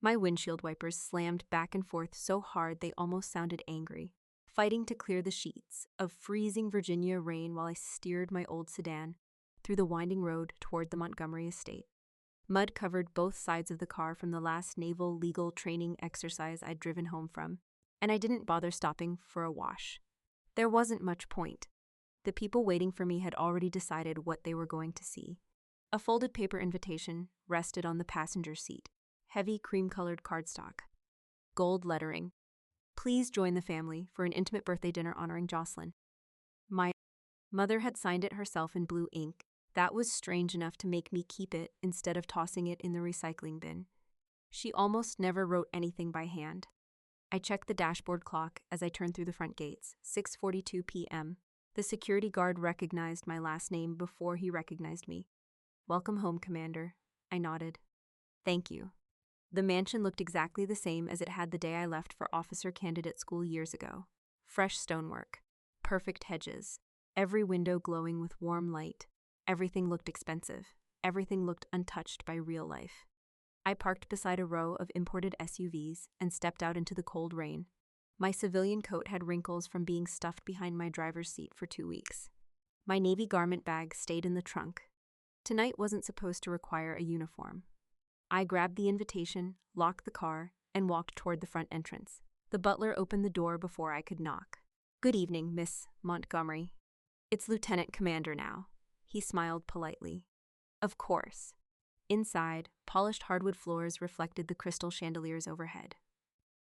My windshield wipers slammed back and forth so hard they almost sounded angry, fighting to clear the sheets of freezing Virginia rain while I steered my old sedan through the winding road toward the Montgomery estate. Mud covered both sides of the car from the last naval legal training exercise I'd driven home from, and I didn't bother stopping for a wash. There wasn't much point. The people waiting for me had already decided what they were going to see. A folded paper invitation rested on the passenger seat, heavy cream-colored cardstock. Gold lettering. Please join the family for an intimate birthday dinner honoring Jocelyn. My mother had signed it herself in blue ink. That was strange enough to make me keep it instead of tossing it in the recycling bin. She almost never wrote anything by hand. I checked the dashboard clock as I turned through the front gates, 6:42 p.m. The security guard recognized my last name before he recognized me. Welcome home, Commander. I nodded. Thank you. The mansion looked exactly the same as it had the day I left for officer candidate school years ago. Fresh stonework, perfect hedges, every window glowing with warm light. Everything looked expensive. Everything looked untouched by real life. I parked beside a row of imported SUVs and stepped out into the cold rain. My civilian coat had wrinkles from being stuffed behind my driver's seat for 2 weeks. My navy garment bag stayed in the trunk. Tonight wasn't supposed to require a uniform. I grabbed the invitation, locked the car, and walked toward the front entrance. The butler opened the door before I could knock. Good evening, Miss Montgomery. It's Lieutenant Commander now. He smiled politely. Of course. Inside, polished hardwood floors reflected the crystal chandeliers overhead.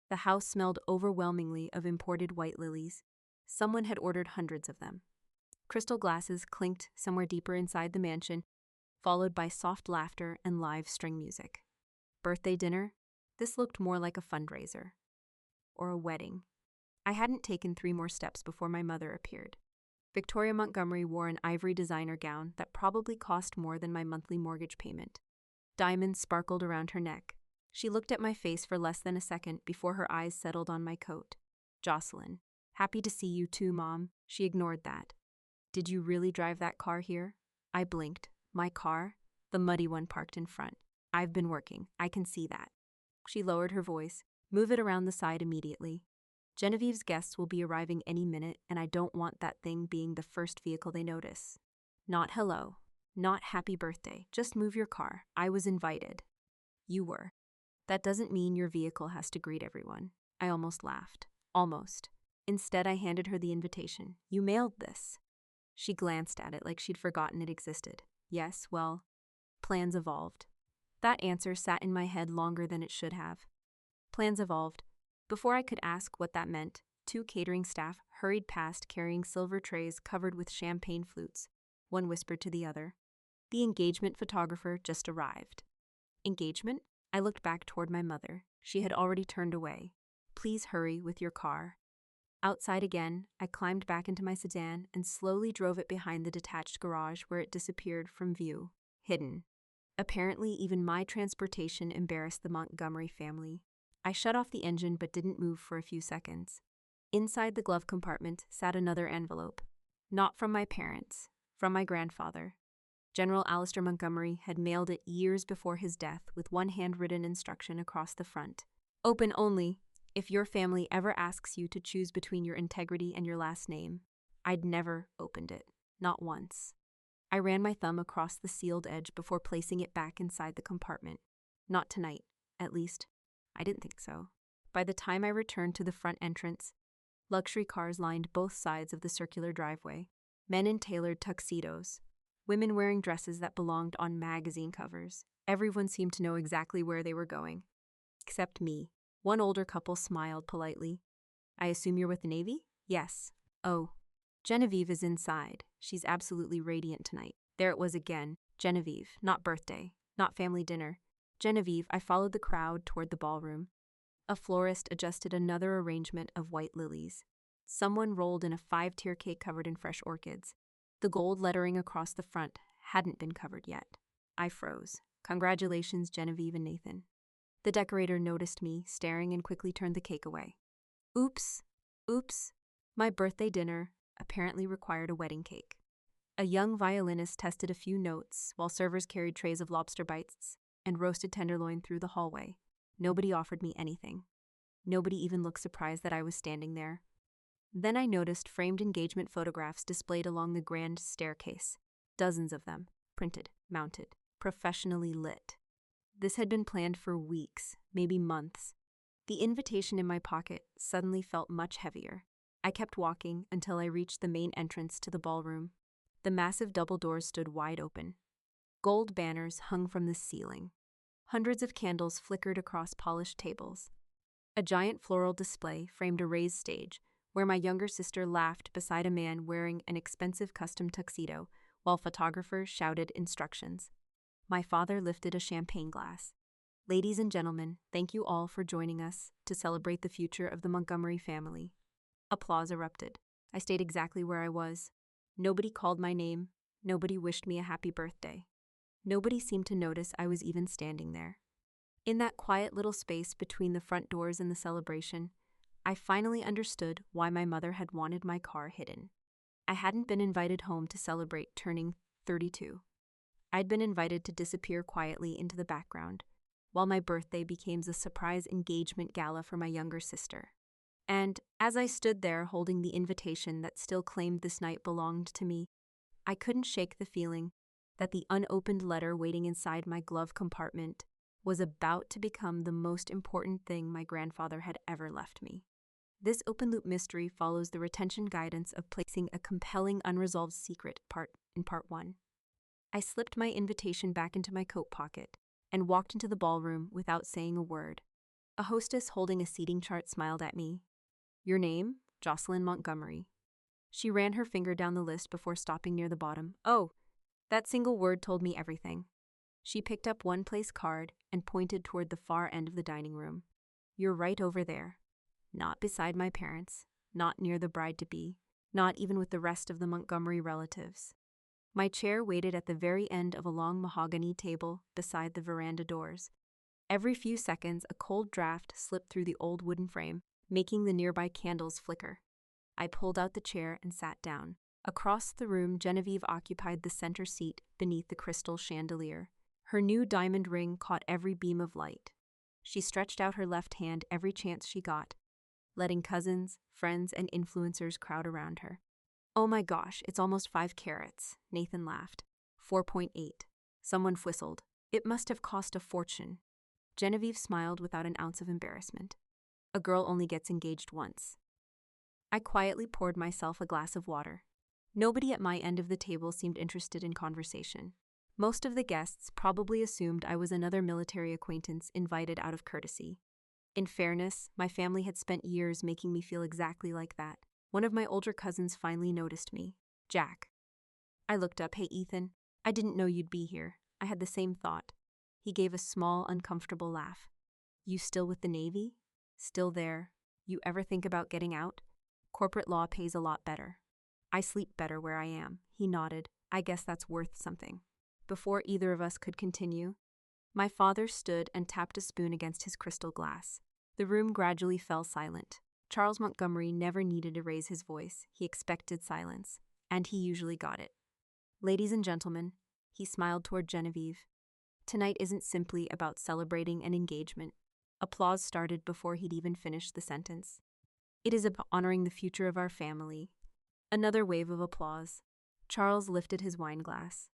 The house smelled overwhelmingly of imported white lilies. Someone had ordered hundreds of them. Crystal glasses clinked somewhere deeper inside the mansion, followed by soft laughter and live string music. Birthday dinner? This looked more like a fundraiser. Or a wedding. I hadn't taken 3 more steps before my mother appeared. Victoria Montgomery wore an ivory designer gown that probably cost more than my monthly mortgage payment. Diamonds sparkled around her neck. She looked at my face for less than a second before her eyes settled on my coat. Jocelyn. Happy to see you too, Mom. She ignored that. Did you really drive that car here? I blinked. My car? The muddy one parked in front. I've been working. I can see that. She lowered her voice. Move it around the side immediately. Genevieve's guests will be arriving any minute, and I don't want that thing being the first vehicle they notice. Not hello. Not happy birthday. Just move your car. I was invited. You were. That doesn't mean your vehicle has to greet everyone. I almost laughed. Almost. Instead, I handed her the invitation. You mailed this. She glanced at it like she'd forgotten it existed. Yes, well, plans evolved. That answer sat in my head longer than it should have. Plans evolved. Before I could ask what that meant, 2 catering staff hurried past carrying silver trays covered with champagne flutes. One whispered to the other. The engagement photographer just arrived. Engagement? I looked back toward my mother. She had already turned away. Please hurry with your car. Outside again, I climbed back into my sedan and slowly drove it behind the detached garage where it disappeared from view, hidden. Apparently, even my transportation embarrassed the Montgomery family. I shut off the engine but didn't move for a few seconds. Inside the glove compartment sat another envelope. Not from my parents, from my grandfather. General Alistair Montgomery had mailed it years before his death with one handwritten instruction across the front. Open only if your family ever asks you to choose between your integrity and your last name. I'd never opened it, not once. I ran my thumb across the sealed edge before placing it back inside the compartment. Not tonight, at least. I didn't think so. By the time I returned to the front entrance, luxury cars lined both sides of the circular driveway. Men in tailored tuxedos. Women wearing dresses that belonged on magazine covers. Everyone seemed to know exactly where they were going. Except me. One older couple smiled politely. I assume you're with the Navy? Yes. Oh. Genevieve is inside. She's absolutely radiant tonight. There it was again. Genevieve. Not birthday. Not family dinner. Genevieve. I followed the crowd toward the ballroom. A florist adjusted another arrangement of white lilies. Someone rolled in a 5-tier cake covered in fresh orchids. The gold lettering across the front hadn't been covered yet. I froze. Congratulations, Genevieve and Nathan. The decorator noticed me, staring, and quickly turned the cake away. Oops. Oops. My birthday dinner apparently required a wedding cake. A young violinist tested a few notes while servers carried trays of lobster bites and roasted tenderloin through the hallway. Nobody offered me anything. Nobody even looked surprised that I was standing there. Then I noticed framed engagement photographs displayed along the grand staircase. Dozens of them, printed, mounted, professionally lit. This had been planned for weeks, maybe months. The invitation in my pocket suddenly felt much heavier. I kept walking until I reached the main entrance to the ballroom. The massive double doors stood wide open. Gold banners hung from the ceiling. Hundreds of candles flickered across polished tables. A giant floral display framed a raised stage, where my younger sister laughed beside a man wearing an expensive custom tuxedo, while photographers shouted instructions. My father lifted a champagne glass. Ladies and gentlemen, thank you all for joining us to celebrate the future of the Montgomery family. Applause erupted. I stayed exactly where I was. Nobody called my name. Nobody wished me a happy birthday. Nobody seemed to notice I was even standing there. In that quiet little space between the front doors and the celebration, I finally understood why my mother had wanted my car hidden. I hadn't been invited home to celebrate turning 32. I'd been invited to disappear quietly into the background, while my birthday became a surprise engagement gala for my younger sister. And as I stood there holding the invitation that still claimed this night belonged to me, I couldn't shake the feeling that the unopened letter waiting inside my glove compartment was about to become the most important thing my grandfather had ever left me. This open-loop mystery follows the retention guidance of placing a compelling unresolved secret in part 1. I slipped my invitation back into my coat pocket and walked into the ballroom without saying a word. A hostess holding a seating chart smiled at me. Your name? Jocelyn Montgomery. She ran her finger down the list before stopping near the bottom. Oh, that single word told me everything. She picked up one place card and pointed toward the far end of the dining room. You're right over there. Not beside my parents, not near the bride-to-be, not even with the rest of the Montgomery relatives. My chair waited at the very end of a long mahogany table beside the veranda doors. Every few seconds, a cold draft slipped through the old wooden frame, making the nearby candles flicker. I pulled out the chair and sat down. Across the room, Genevieve occupied the center seat beneath the crystal chandelier. Her new diamond ring caught every beam of light. She stretched out her left hand every chance she got, letting cousins, friends, and influencers crowd around her. Oh my gosh, it's almost 5 carats, Nathan laughed. 4.8. Someone whistled. It must have cost a fortune. Genevieve smiled without an ounce of embarrassment. A girl only gets engaged once. I quietly poured myself a glass of water. Nobody at my end of the table seemed interested in conversation. Most of the guests probably assumed I was another military acquaintance invited out of courtesy. In fairness, my family had spent years making me feel exactly like that. One of my older cousins finally noticed me. Jack. I looked up. Hey, Ethan. I didn't know you'd be here. I had the same thought. He gave a small, uncomfortable laugh. You still with the Navy? Still there. You ever think about getting out? Corporate law pays a lot better. I sleep better where I am. He nodded. I guess that's worth something. Before either of us could continue, my father stood and tapped a spoon against his crystal glass. The room gradually fell silent. Charles Montgomery never needed to raise his voice. He expected silence, and he usually got it. Ladies and gentlemen, he smiled toward Genevieve. Tonight isn't simply about celebrating an engagement. Applause started before he'd even finished the sentence. It is about honoring the future of our family. Another wave of applause. Charles lifted his wine glass.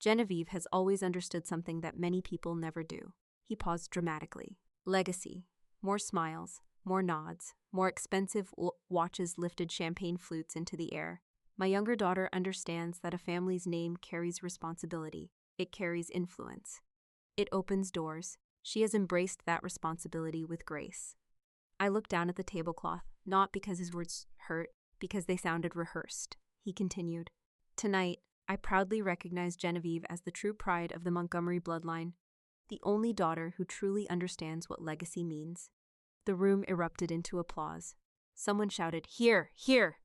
Genevieve has always understood something that many people never do. He paused dramatically. Legacy. More smiles, more nods, more expensive watches lifted champagne flutes into the air. My younger daughter understands that a family's name carries responsibility. It carries influence. It opens doors. She has embraced that responsibility with grace. I looked down at the tablecloth, not because his words hurt, because they sounded rehearsed. He continued, Tonight, I proudly recognize Genevieve as the true pride of the Montgomery bloodline, the only daughter who truly understands what legacy means. The room erupted into applause. Someone shouted, Here! Here!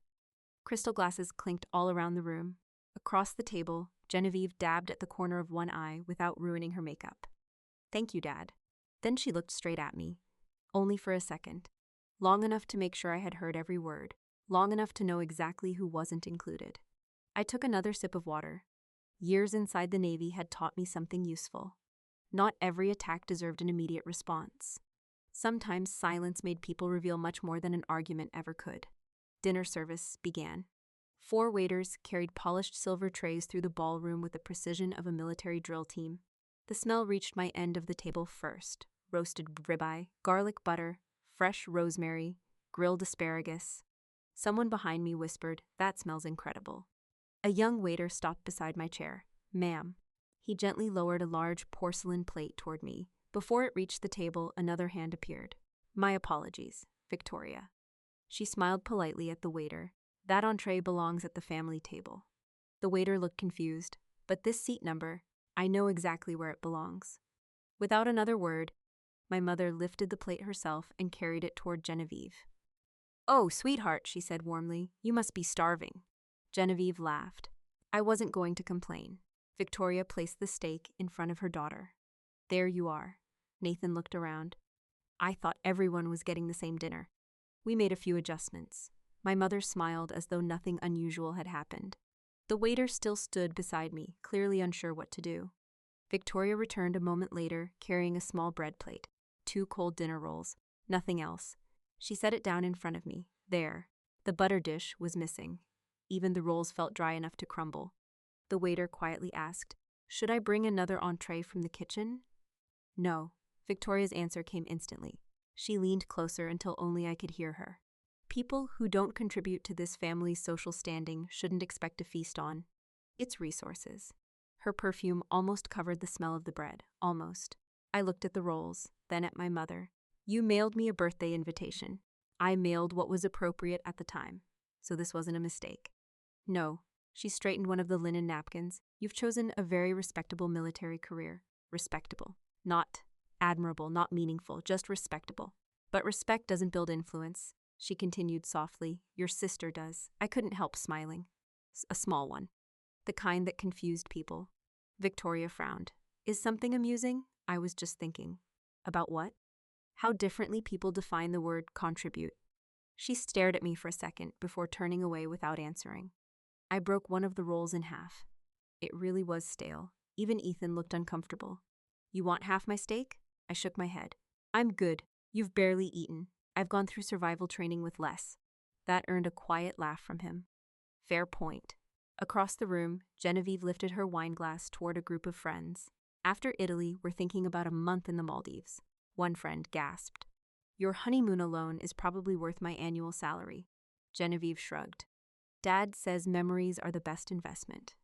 Crystal glasses clinked all around the room. Across the table, Genevieve dabbed at the corner of one eye without ruining her makeup. Thank you, Dad. Then she looked straight at me. Only for a second. Long enough to make sure I had heard every word. Long enough to know exactly who wasn't included. I took another sip of water. Years inside the Navy had taught me something useful. Not every attack deserved an immediate response. Sometimes silence made people reveal much more than an argument ever could. Dinner service began. 4 waiters carried polished silver trays through the ballroom with the precision of a military drill team. The smell reached my end of the table first. Roasted ribeye, garlic butter, fresh rosemary, grilled asparagus. Someone behind me whispered, "That smells incredible." A young waiter stopped beside my chair. "Ma'am." He gently lowered a large porcelain plate toward me. Before it reached the table, another hand appeared. "My apologies, Victoria." She smiled politely at the waiter. "That entree belongs at the family table." The waiter looked confused. "But this seat number, I know exactly where it belongs." Without another word, my mother lifted the plate herself and carried it toward Genevieve. "Oh, sweetheart," she said warmly, "you must be starving." Genevieve laughed. I wasn't going to complain. Victoria placed the steak in front of her daughter. "There you are." Nathan looked around. I thought everyone was getting the same dinner. We made a few adjustments. My mother smiled as though nothing unusual had happened. The waiter still stood beside me, clearly unsure what to do. Victoria returned a moment later, carrying a small bread plate, 2 cold dinner rolls, nothing else. She set it down in front of me. There. The butter dish was missing. Even the rolls felt dry enough to crumble. The waiter quietly asked, "Should I bring another entree from the kitchen?" "No." Victoria's answer came instantly. She leaned closer until only I could hear her. "People who don't contribute to this family's social standing shouldn't expect to feast on its resources." Her perfume almost covered the smell of the bread. Almost. I looked at the rolls, then at my mother. "You mailed me a birthday invitation. I mailed what was appropriate at the time, so this wasn't a mistake." "No." She straightened one of the linen napkins. "You've chosen a very respectable military career." Respectable. Not admirable, not meaningful, just respectable. "But respect doesn't build influence," she continued softly. "Your sister does." I couldn't help smiling. "A small one. The kind that confused people." Victoria frowned. "Is something amusing?" I was just thinking. "About what?" "How differently people define the word contribute." She stared at me for a second before turning away without answering. I broke one of the rolls in half. It really was stale. Even Ethan looked uncomfortable. "You want half my steak?" I shook my head. "I'm good. You've barely eaten. I've gone through survival training with less." That earned a quiet laugh from him. "Fair point." Across the room, Genevieve lifted her wine glass toward a group of friends. "After Italy, we're thinking about a month in the Maldives." One friend gasped. "Your honeymoon alone is probably worth my annual salary." Genevieve shrugged. "Dad says memories are the best investment."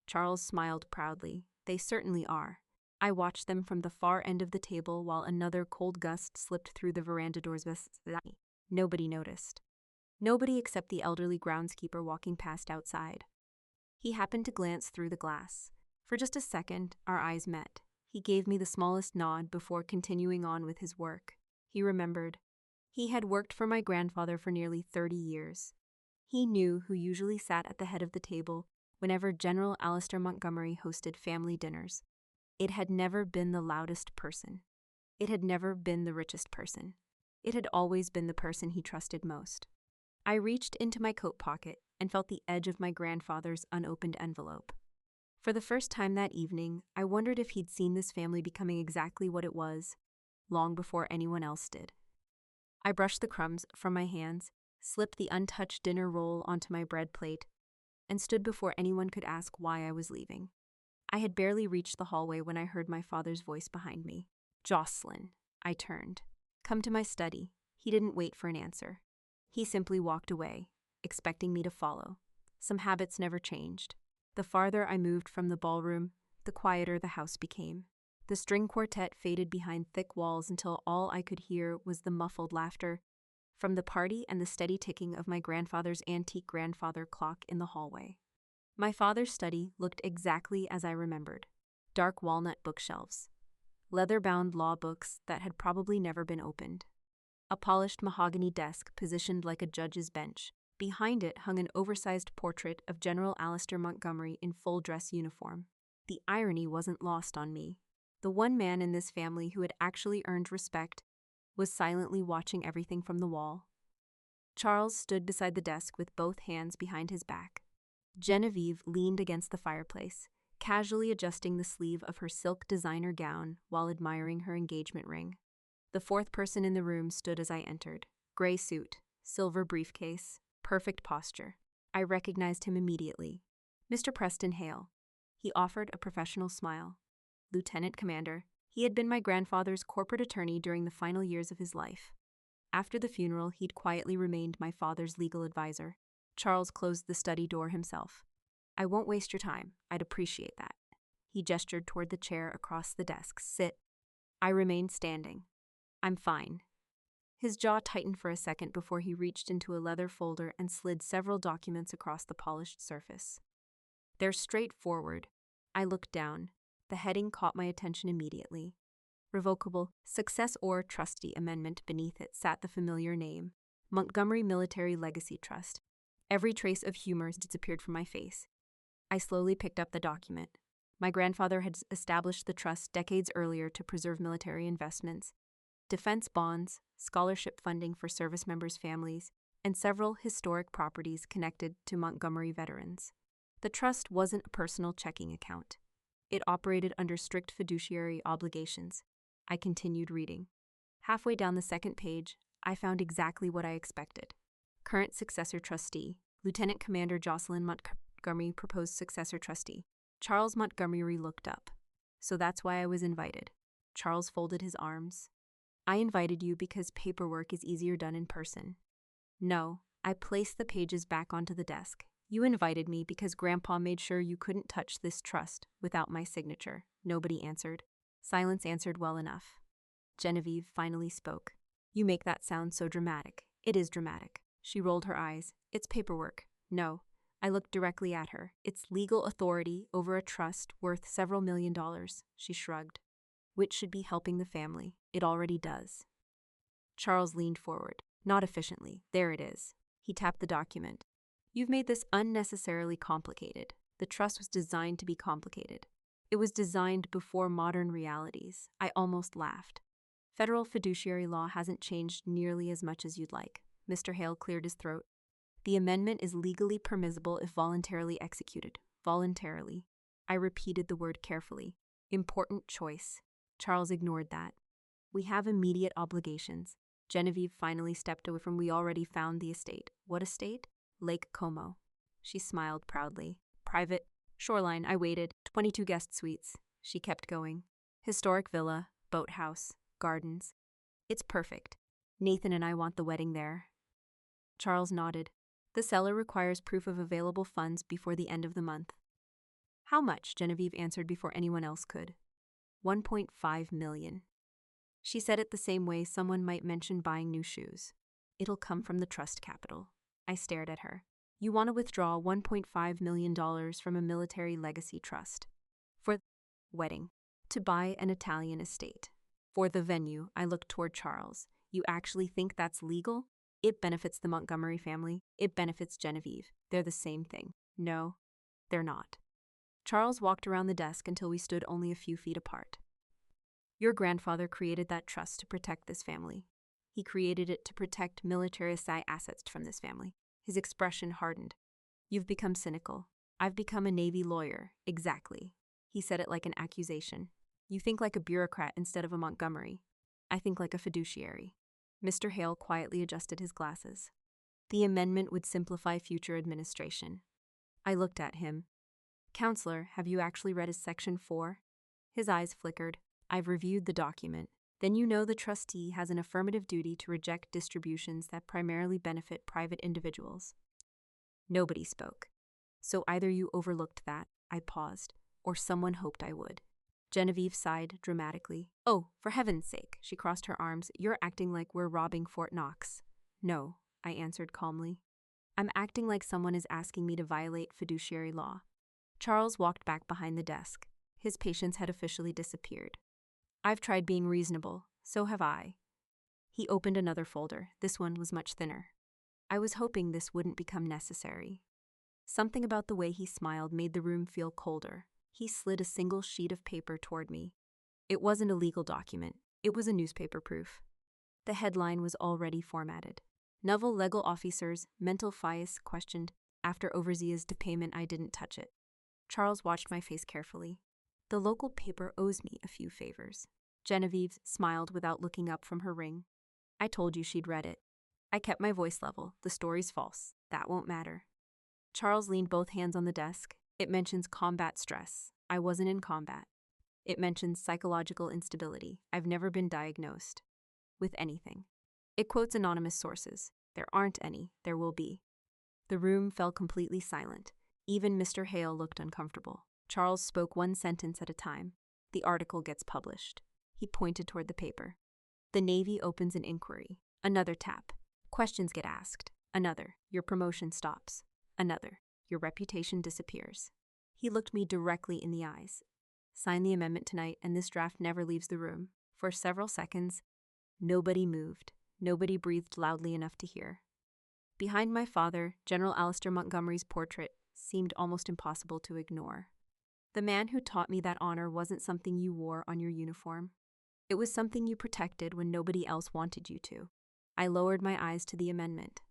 Charles smiled proudly. "They certainly are." I watched them from the far end of the table while another cold gust slipped through the veranda doors. Nobody noticed. Nobody except the elderly groundskeeper walking past outside. He happened to glance through the glass. For just a second, our eyes met. He gave me the smallest nod before continuing on with his work. He remembered. He had worked for my grandfather for nearly 30 years. He knew who usually sat at the head of the table whenever General Alistair Montgomery hosted family dinners. It had never been the loudest person. It had never been the richest person. It had always been the person he trusted most. I reached into my coat pocket and felt the edge of my grandfather's unopened envelope. For the first time that evening, I wondered if he'd seen this family becoming exactly what it was, long before anyone else did. I brushed the crumbs from my hands, slipped the untouched dinner roll onto my bread plate, and stood before anyone could ask why I was leaving. I had barely reached the hallway when I heard my father's voice behind me. "Jocelyn." I turned. "Come to my study." He didn't wait for an answer. He simply walked away, expecting me to follow. Some habits never changed. The farther I moved from the ballroom, the quieter the house became. The string quartet faded behind thick walls until all I could hear was the muffled laughter from the party and the steady ticking of my grandfather's antique grandfather clock in the hallway. My father's study looked exactly as I remembered. Dark walnut bookshelves. Leather-bound law books that had probably never been opened. A polished mahogany desk positioned like a judge's bench. Behind it hung an oversized portrait of General Alistair Montgomery in full dress uniform. The irony wasn't lost on me. The one man in this family who had actually earned respect was silently watching everything from the wall. Charles stood beside the desk with both hands behind his back. Genevieve leaned against the fireplace, casually adjusting the sleeve of her silk designer gown while admiring her engagement ring. The fourth person in the room stood as I entered. Gray suit, silver briefcase, perfect posture. I recognized him immediately. Mr. Preston Hale. He offered a professional smile. Lieutenant Commander. He had been my grandfather's corporate attorney during the final years of his life. After the funeral, he'd quietly remained my father's legal advisor. Charles closed the study door himself. I won't waste your time. I'd appreciate that. He gestured toward the chair across the desk. Sit. I remained standing. I'm fine. His jaw tightened for a second before he reached into a leather folder and slid several documents across the polished surface. They're straightforward. I looked down. The heading caught my attention immediately. Revocable Success or Trustee Amendment. Beneath it sat the familiar name, Montgomery Military Legacy Trust. Every trace of humor disappeared from my face. I slowly picked up the document. My grandfather had established the trust decades earlier to preserve military investments, defense bonds, scholarship funding for service members' families, and several historic properties connected to Montgomery veterans. The trust wasn't a personal checking account. It operated under strict fiduciary obligations. I continued reading. Halfway down the second page, I found exactly what I expected. Current successor trustee, Lieutenant Commander Jocelyn Montgomery, proposed successor trustee. Charles Montgomery looked up. So that's why I was invited. Charles folded his arms. I invited you because paperwork is easier done in person. No, I placed the pages back onto the desk. You invited me because Grandpa made sure you couldn't touch this trust without my signature. Nobody answered. Silence answered well enough. Genevieve finally spoke. You make that sound so dramatic. It is dramatic. She rolled her eyes. It's paperwork. No. I looked directly at her. It's legal authority over a trust worth several $1 million, she shrugged. Which should be helping the family. It already does. Charles leaned forward. Not efficiently. There it is. He tapped the document. You've made this unnecessarily complicated. The trust was designed to be complicated. It was designed before modern realities. I almost laughed. Federal fiduciary law hasn't changed nearly as much as you'd like. Mr. Hale cleared his throat. The amendment is legally permissible if voluntarily executed. Voluntarily. I repeated the word carefully. Important choice. Charles ignored that. We have immediate obligations. Genevieve finally stepped away from we already found the estate. What estate? Lake Como. She smiled proudly. Private. Shoreline. I waited. 22 guest suites. She kept going. Historic villa. Boathouse. Gardens. It's perfect. Nathan and I want the wedding there. Charles nodded. The seller requires proof of available funds before the end of the month. How much? Genevieve answered before anyone else could. 1.5 million. She said it the same way someone might mention buying new shoes. It'll come from the trust capital. I stared at her. You want to withdraw $1.5 million from a military legacy trust. For the wedding. To buy an Italian estate. For the venue, I looked toward Charles. You actually think that's legal? It benefits the Montgomery family. It benefits Genevieve. They're the same thing. No, they're not. Charles walked around the desk until we stood only a few feet apart. Your grandfather created that trust to protect this family. He created it to protect military assets from this family. His expression hardened. You've become cynical. I've become a Navy lawyer. Exactly. He said it like an accusation. You think like a bureaucrat instead of a Montgomery. I think like a fiduciary. Mr. Hale quietly adjusted his glasses. The amendment would simplify future administration. I looked at him. Counselor, have you actually read his Section 4? His eyes flickered. I've reviewed the document. Then you know the trustee has an affirmative duty to reject distributions that primarily benefit private individuals. Nobody spoke. So either you overlooked that, I paused, or someone hoped I would. Genevieve sighed dramatically. Oh, for heaven's sake, she crossed her arms. You're acting like we're robbing Fort Knox. No, I answered calmly. I'm acting like someone is asking me to violate fiduciary law. Charles walked back behind the desk. His patience had officially disappeared. I've tried being reasonable. So have I. He opened another folder. This one was much thinner. I was hoping this wouldn't become necessary. Something about the way he smiled made the room feel colder. He slid a single sheet of paper toward me. It wasn't a legal document. It was a newspaper proof. The headline was already formatted. Novel legal officers, mental fias questioned. After overseas depayment, I didn't touch it. Charles watched my face carefully. The local paper owes me a few favors. Genevieve smiled without looking up from her ring. I told you she'd read it. I kept my voice level. The story's false. That won't matter. Charles leaned both hands on the desk. It mentions combat stress. I wasn't in combat. It mentions psychological instability. I've never been diagnosed with anything. It quotes anonymous sources. There aren't any. There will be. The room fell completely silent. Even Mr. Hale looked uncomfortable. Charles spoke one sentence at a time. The article gets published. He pointed toward the paper. The Navy opens an inquiry. Another tap. Questions get asked. Another. Your promotion stops. Another. Your reputation disappears. He looked me directly in the eyes. Sign the amendment tonight, and this draft never leaves the room. For several seconds, nobody moved. Nobody breathed loudly enough to hear. Behind my father, General Alistair Montgomery's portrait seemed almost impossible to ignore. The man who taught me that honor wasn't something you wore on your uniform. It was something you protected when nobody else wanted you to. I lowered my eyes to the amendment,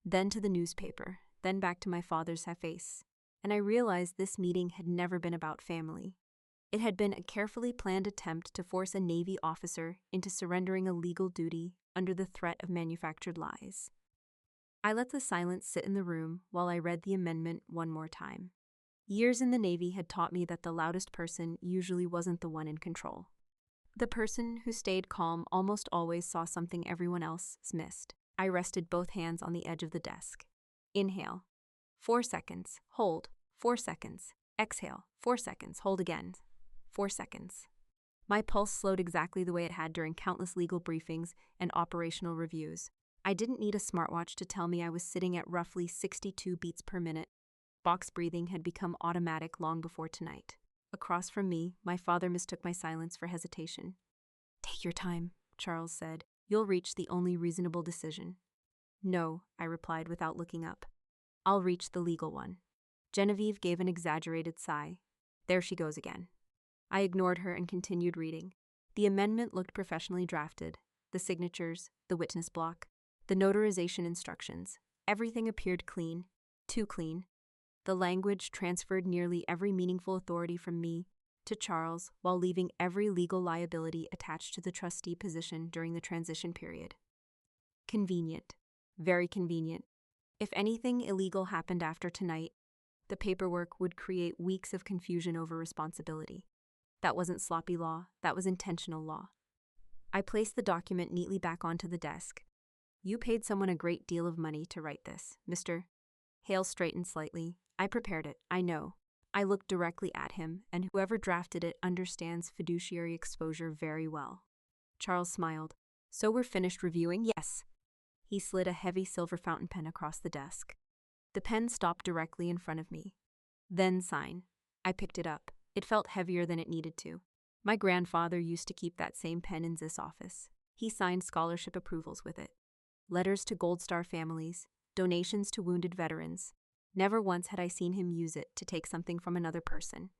then to the newspaper, then back to my father's face, and I realized this meeting had never been about family. It had been a carefully planned attempt to force a Navy officer into surrendering a legal duty under the threat of manufactured lies. I let the silence sit in the room while I read the amendment one more time. Years in the Navy had taught me that the loudest person usually wasn't the one in control. The person who stayed calm almost always saw something everyone else missed. I rested both hands on the edge of the desk. Inhale. 4 seconds. Hold. 4 seconds. Exhale. 4 seconds. Hold again. 4 seconds. My pulse slowed exactly the way it had during countless legal briefings and operational reviews. I didn't need a smartwatch to tell me I was sitting at roughly 62 beats per minute. Box breathing had become automatic long before tonight. Across from me, my father mistook my silence for hesitation. "Take your time," Charles said. "You'll reach the only reasonable decision." "No," I replied without looking up. "I'll reach the legal one." Genevieve gave an exaggerated sigh. There she goes again. I ignored her and continued reading. The amendment looked professionally drafted. The signatures, the witness block, the notarization instructions. Everything appeared clean. Too clean. The language transferred nearly every meaningful authority from me to Charles while leaving every legal liability attached to the trustee position during the transition period. Convenient. Very convenient. If anything illegal happened after tonight, the paperwork would create weeks of confusion over responsibility. That wasn't sloppy law, that was intentional law. I placed the document neatly back onto the desk. "You paid someone a great deal of money to write this, Mr. Hale straightened slightly. "I prepared it, I know." I looked directly at him, and whoever drafted it understands fiduciary exposure very well. Charles smiled. "So we're finished reviewing?" "Yes." He slid a heavy silver fountain pen across the desk. The pen stopped directly in front of me. "Then sign." I picked it up. It felt heavier than it needed to. My grandfather used to keep that same pen in this office. He signed scholarship approvals with it. Letters to Gold Star families, donations to wounded veterans. Never once had I seen him use it to take something from another person.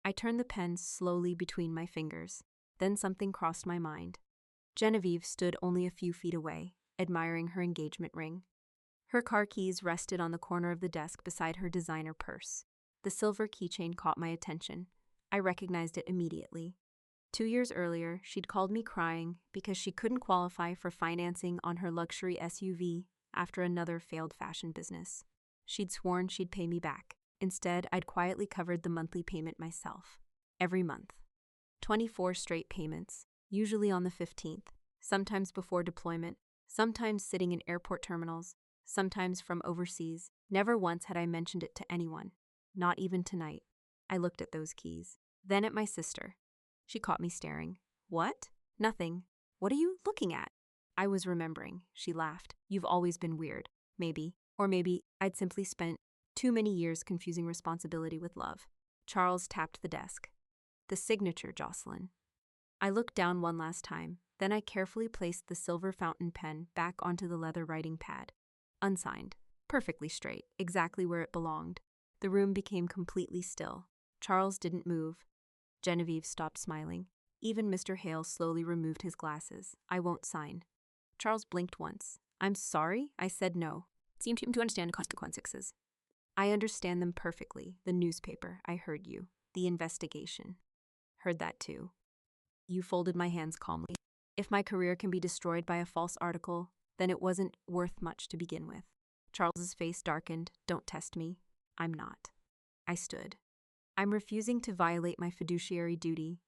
I turned the pen slowly between my fingers. Then something crossed my mind. Genevieve stood only a few feet away, admiring her engagement ring. Her car keys rested on the corner of the desk beside her designer purse. The silver keychain caught my attention. I recognized it immediately. 2 years earlier, she'd called me crying because she couldn't qualify for financing on her luxury SUV after another failed fashion business. She'd sworn she'd pay me back. Instead, I'd quietly covered the monthly payment myself. Every month. 24 straight payments, usually on the 15th, sometimes before deployment, sometimes sitting in airport terminals, sometimes from overseas. Never once had I mentioned it to anyone. Not even tonight. I looked at those keys. Then at my sister. She caught me staring. "What?" "Nothing. What are you looking at?" I was remembering. She laughed. "You've always been weird. Maybe. Or maybe I'd simply spent too many years confusing responsibility with love." Charles tapped the desk. "The signature, Jocelyn." I looked down one last time. Then I carefully placed the silver fountain pen back onto the leather writing pad. Unsigned. Perfectly straight. Exactly where it belonged. The room became completely still. Charles didn't move. Genevieve stopped smiling. Even Mr. Hale slowly removed his glasses. "I won't sign." Charles blinked once. "I'm sorry?" I said no. Seemed to understand the consequences. "I understand them perfectly. The newspaper. I heard you. The investigation." Heard that too. You folded my hands calmly. If my career can be destroyed by a false article, then it wasn't worth much to begin with. Charles's face darkened. Don't test me. I'm not. I stood. I'm refusing to violate my fiduciary duty.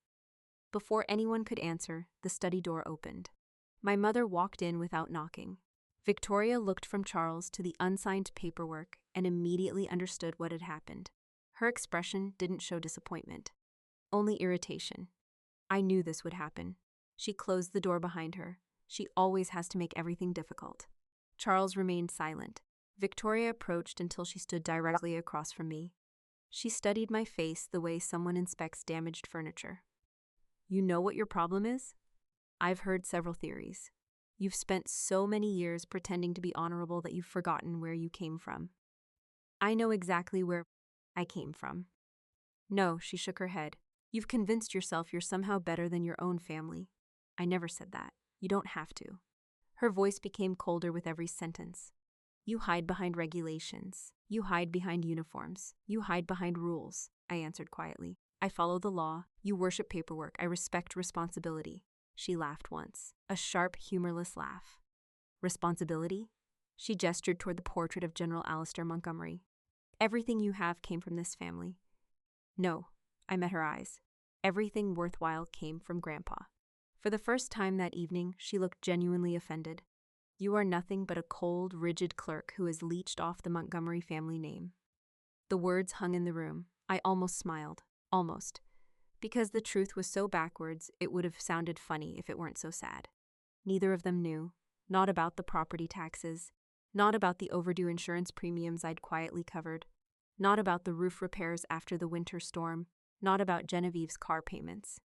Before anyone could answer, the study door opened. My mother walked in without knocking. Victoria looked from Charles to the unsigned paperwork and immediately understood what had happened. Her expression didn't show disappointment, only irritation. I knew this would happen. She closed the door behind her. She always has to make everything difficult. Charles remained silent. Victoria approached until she stood directly across from me. She studied my face the way someone inspects damaged furniture. You know what your problem is? I've heard several theories. You've spent so many years pretending to be honorable that you've forgotten where you came from. I know exactly where I came from. No, she shook her head. You've convinced yourself you're somehow better than your own family. I never said that. You don't have to. Her voice became colder with every sentence. You hide behind regulations. You hide behind uniforms. You hide behind rules, I answered quietly. I follow the law. You worship paperwork. I respect responsibility. She laughed once, a sharp, humorless laugh. Responsibility? She gestured toward the portrait of General Alistair Montgomery. Everything you have came from this family. No, I met her eyes. Everything worthwhile came from Grandpa. For the first time that evening, she looked genuinely offended. You are nothing but a cold, rigid clerk who has leeched off the Montgomery family name. The words hung in the room. I almost smiled. Almost. Because the truth was so backwards, it would have sounded funny if it weren't so sad. Neither of them knew. Not about the property taxes. Not about the overdue insurance premiums I'd quietly covered. Not about the roof repairs after the winter storm. Not about Genevieve's car payments.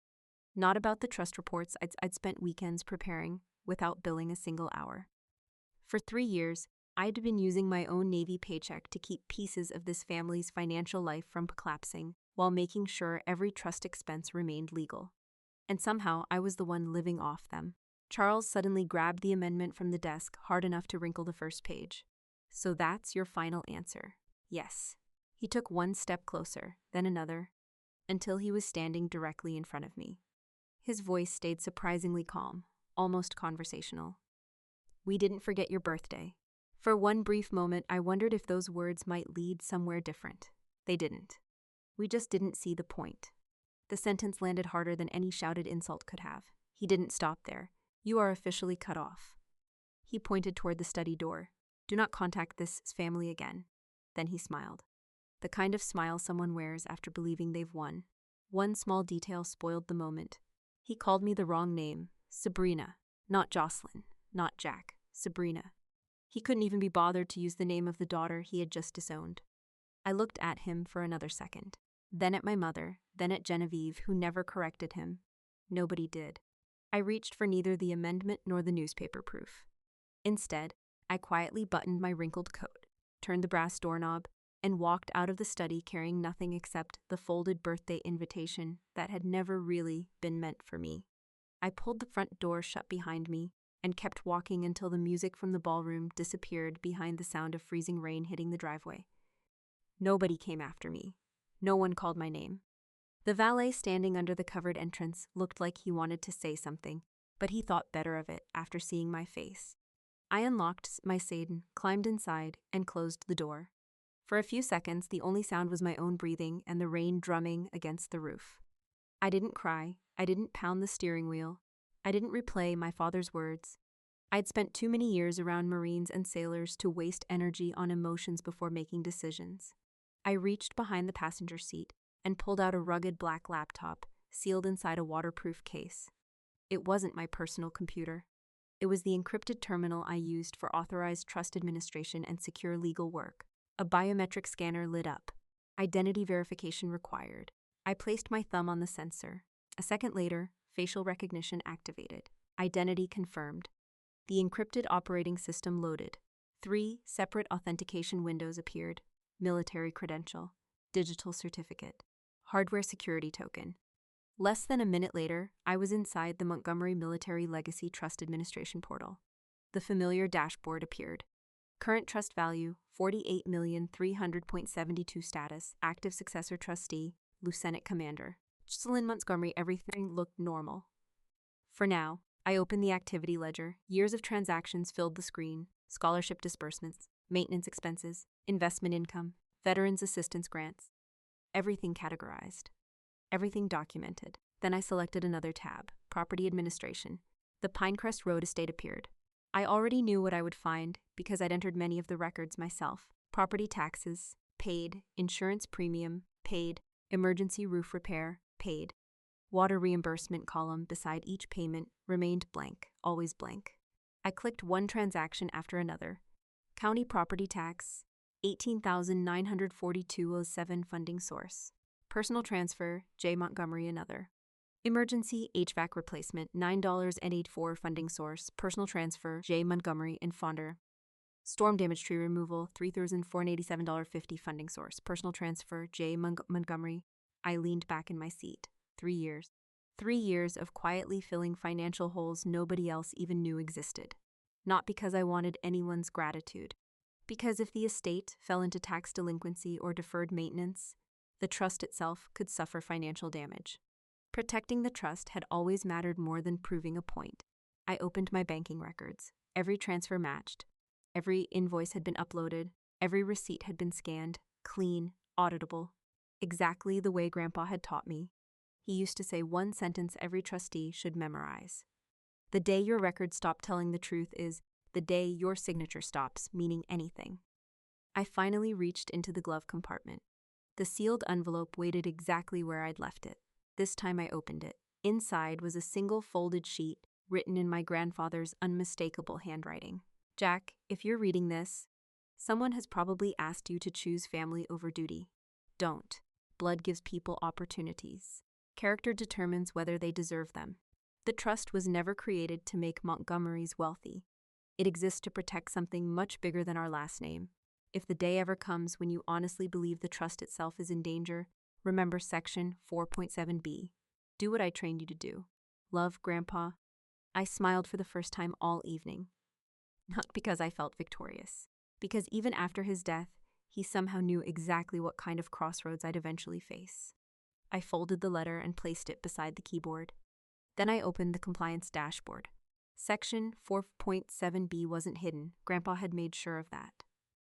Not about the trust reports I'd spent weekends preparing without billing a single hour. For 3 years, I'd been using my own Navy paycheck to keep pieces of this family's financial life from collapsing, while making sure every trust expense remained legal. And somehow I was the one living off them. Charles suddenly grabbed the amendment from the desk hard enough to wrinkle the first page. So that's your final answer? Yes. He took one step closer, then another, until he was standing directly in front of me. His voice stayed surprisingly calm, almost conversational. We didn't forget your birthday. For one brief moment, I wondered if those words might lead somewhere different. They didn't. We just didn't see the point. The sentence landed harder than any shouted insult could have. He didn't stop there. You are officially cut off. He pointed toward the study door. Do not contact this family again. Then he smiled. The kind of smile someone wears after believing they've won. One small detail spoiled the moment. He called me the wrong name. Sabrina. Not Jocelyn. Not Jack. Sabrina. He couldn't even be bothered to use the name of the daughter he had just disowned. I looked at him for another second. Then at my mother, then at Genevieve, who never corrected him. Nobody did. I reached for neither the amendment nor the newspaper proof. Instead, I quietly buttoned my wrinkled coat, turned the brass doorknob, and walked out of the study carrying nothing except the folded birthday invitation that had never really been meant for me. I pulled the front door shut behind me and kept walking until the music from the ballroom disappeared behind the sound of freezing rain hitting the driveway. Nobody came after me. No one called my name. The valet standing under the covered entrance looked like he wanted to say something, but he thought better of it after seeing my face. I unlocked my sedan, climbed inside, and closed the door. For a few seconds, the only sound was my own breathing and the rain drumming against the roof. I didn't cry. I didn't pound the steering wheel. I didn't replay my father's words. I'd spent too many years around Marines and sailors to waste energy on emotions before making decisions. I reached behind the passenger seat and pulled out a rugged black laptop sealed inside a waterproof case. It wasn't my personal computer. It was the encrypted terminal I used for authorized trust administration and secure legal work. A biometric scanner lit up. Identity verification required. I placed my thumb on the sensor. A second later, facial recognition activated. Identity confirmed. The encrypted operating system loaded. 3 separate authentication windows appeared. Military credential, digital certificate, hardware security token. Less than a minute later, I was inside the Montgomery Military Legacy Trust Administration portal. The familiar dashboard appeared. Current trust value, $48,300,072 status, active successor trustee, lieutenant commander. Jocelyn Montgomery, everything looked normal. For now, I opened the activity ledger. Years of transactions filled the screen: scholarship disbursements, maintenance expenses, investment income, veterans assistance grants. Everything categorized. Everything documented. Then I selected another tab: Property Administration. The Pinecrest Road estate appeared. I already knew what I would find because I'd entered many of the records myself. Property taxes, paid; insurance premium, paid; emergency roof repair, paid. Water reimbursement column beside each payment remained blank, always blank. I clicked one transaction after another. County property tax, $18,942.07 funding source. Personal transfer, J. Montgomery another. Emergency HVAC replacement, $9.84 funding source. Personal transfer, J. Montgomery and Fonder. Storm damage tree removal, $3,487.50 funding source. Personal transfer, J. Montgomery. I leaned back in my seat. 3 years. 3 years of quietly filling financial holes nobody else even knew existed. Not because I wanted anyone's gratitude. Because if the estate fell into tax delinquency or deferred maintenance, the trust itself could suffer financial damage. Protecting the trust had always mattered more than proving a point. I opened my banking records. Every transfer matched. Every invoice had been uploaded. Every receipt had been scanned, clean, auditable. Exactly the way Grandpa had taught me. He used to say one sentence every trustee should memorize: the day your records stop telling the truth is the day your signature stops meaning anything. I finally reached into the glove compartment. The sealed envelope waited exactly where I'd left it. This time I opened it. Inside was a single folded sheet written in my grandfather's unmistakable handwriting. Jack, if you're reading this, someone has probably asked you to choose family over duty. Don't. Blood gives people opportunities. Character determines whether they deserve them. The trust was never created to make Montgomerys wealthy. It exists to protect something much bigger than our last name. If the day ever comes when you honestly believe the trust itself is in danger, remember Section 4.7b. Do what I trained you to do. Love, Grandpa. I smiled for the first time all evening. Not because I felt victorious. Because even after his death, he somehow knew exactly what kind of crossroads I'd eventually face. I folded the letter and placed it beside the keyboard. Then I opened the compliance dashboard. Section 4.7b wasn't hidden. Grandpa had made sure of that.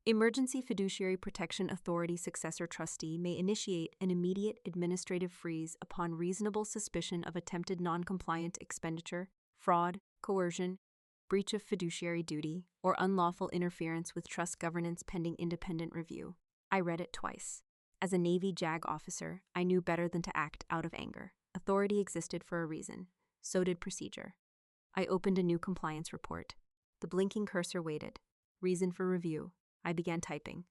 Emergency Fiduciary Protection Authority successor trustee may initiate an immediate administrative freeze upon reasonable suspicion of attempted non-compliant expenditure, fraud, coercion, breach of fiduciary duty, or unlawful interference with trust governance pending independent review. I read it twice. As a Navy JAG officer, I knew better than to act out of anger. Authority existed for a reason. So did procedure. I opened a new compliance report. The blinking cursor waited. Reason for review. I began typing.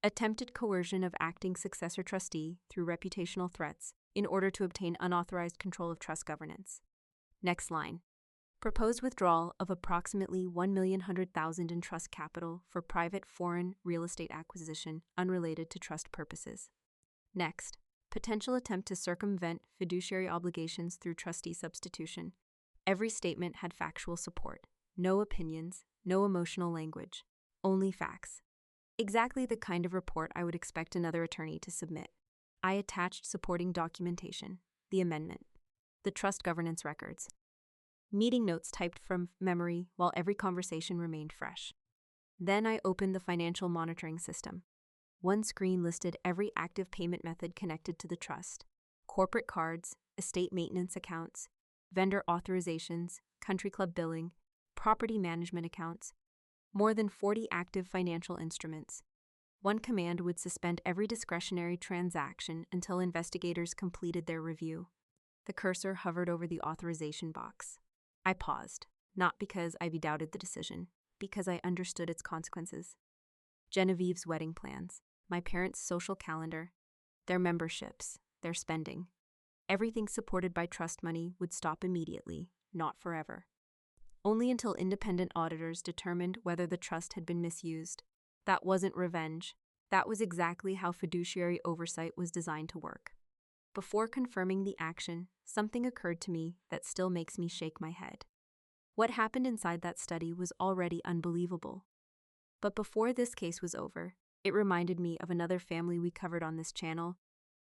Attempted coercion of acting successor trustee through reputational threats in order to obtain unauthorized control of trust governance. Next line. Proposed withdrawal of approximately $1,100,000 in trust capital for private foreign real estate acquisition unrelated to trust purposes. Next, potential attempt to circumvent fiduciary obligations through trustee substitution. Every statement had factual support. No opinions, no emotional language, only facts. Exactly the kind of report I would expect another attorney to submit. I attached supporting documentation, the amendment, the trust governance records, meeting notes typed from memory while every conversation remained fresh. Then I opened the financial monitoring system. One screen listed every active payment method connected to the trust: corporate cards, estate maintenance accounts, vendor authorizations, country club billing, property management accounts, more than 40 active financial instruments. One command would suspend every discretionary transaction until investigators completed their review. The cursor hovered over the authorization box. I paused, not because I doubted the decision, because I understood its consequences. Genevieve's wedding plans, my parents' social calendar, their memberships, their spending. Everything supported by trust money would stop immediately, not forever. Only until independent auditors determined whether the trust had been misused. That wasn't revenge. That was exactly how fiduciary oversight was designed to work. Before confirming the action, something occurred to me that still makes me shake my head. What happened inside that study was already unbelievable. But before this case was over, it reminded me of another family we covered on this channel,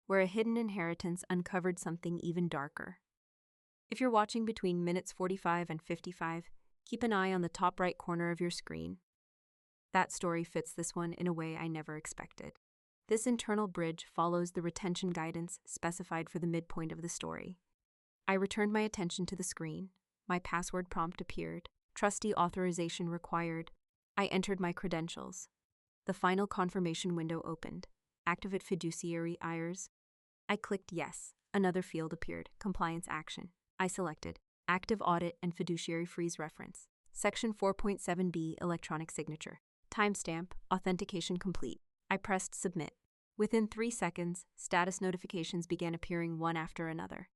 where a hidden inheritance uncovered something even darker. If you're watching between minutes 45 and 55, keep an eye on the top right corner of your screen. That story fits this one in a way I never expected. This internal bridge follows the retention guidance specified for the midpoint of the story. I returned my attention to the screen. My password prompt appeared. Trustee authorization required. I entered my credentials. The final confirmation window opened. Activate fiduciary IRS. I clicked yes. Another field appeared. Compliance action. I selected active audit and fiduciary freeze reference. Section 4.7b electronic signature. Timestamp. Authentication complete. I pressed submit. Within 3 seconds, status notifications began appearing one after another.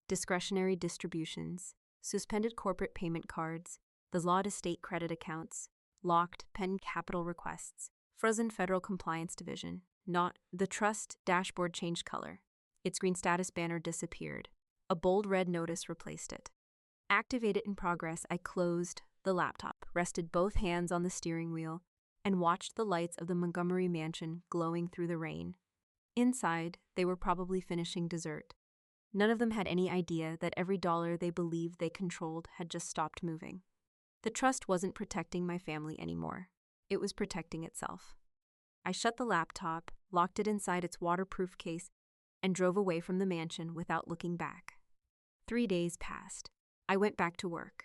Discretionary distributions, suspended corporate payment cards, the law estate credit accounts, locked pen capital requests, frozen federal compliance division, not the trust dashboard changed color. Its green status banner disappeared. A bold red notice replaced it. Activate it in progress. I closed the laptop, rested both hands on the steering wheel, and watched the lights of the Montgomery mansion glowing through the rain. Inside, they were probably finishing dessert. None of them had any idea that every dollar they believed they controlled had just stopped moving. The trust wasn't protecting my family anymore. It was protecting itself. I shut the laptop, locked it inside its waterproof case, and drove away from the mansion without looking back. 3 days passed. I went back to work.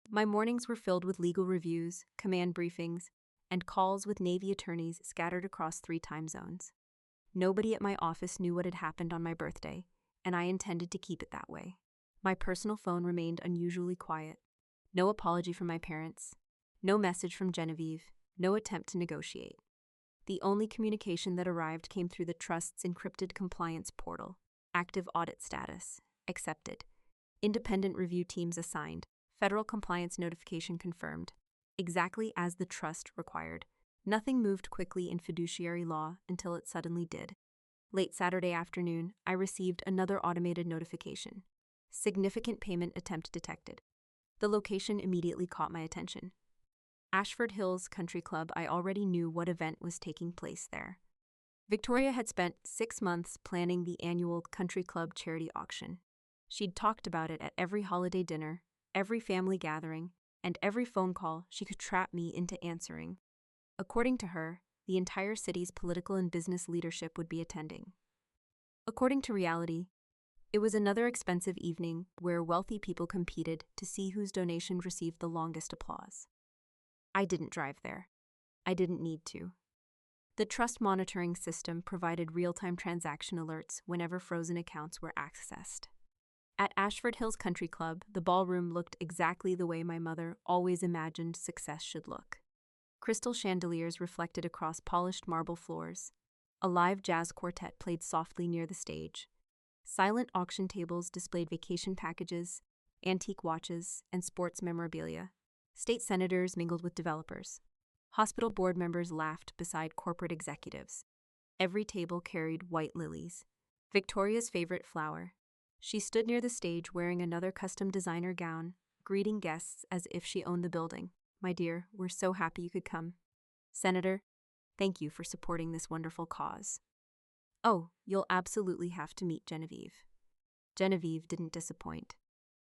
My mornings were filled with legal reviews, command briefings, and calls with Navy attorneys scattered across 3 time zones. Nobody at my office knew what had happened on my birthday, and I intended to keep it that way. My personal phone remained unusually quiet. No apology from my parents. No message from Genevieve. No attempt to negotiate. The only communication that arrived came through the trust's encrypted compliance portal. Active audit status. Accepted. Independent review teams assigned. Federal compliance notification confirmed. Exactly as the trust required. Nothing moved quickly in fiduciary law until it suddenly did. Late Saturday afternoon, I received another automated notification. Significant payment attempt detected. The location immediately caught my attention. Ashford Hills Country Club. I already knew what event was taking place there. Victoria had spent 6 months planning the annual country club charity auction. She'd talked about it at every holiday dinner, every family gathering, and every phone call she could trap me into answering. According to her, the entire city's political and business leadership would be attending. According to reality, it was another expensive evening where wealthy people competed to see whose donation received the longest applause. I didn't drive there. I didn't need to. The trust monitoring system provided real-time transaction alerts whenever frozen accounts were accessed. At Ashford Hills Country Club, the ballroom looked exactly the way my mother always imagined success should look. Crystal chandeliers reflected across polished marble floors. A live jazz quartet played softly near the stage. Silent auction tables displayed vacation packages, antique watches, and sports memorabilia. State senators mingled with developers. Hospital board members laughed beside corporate executives. Every table carried white lilies, Victoria's favorite flower. She stood near the stage wearing another custom designer gown, greeting guests as if she owned the building. "My dear, we're so happy you could come. Senator, thank you for supporting this wonderful cause. Oh, you'll absolutely have to meet Genevieve." Genevieve didn't disappoint.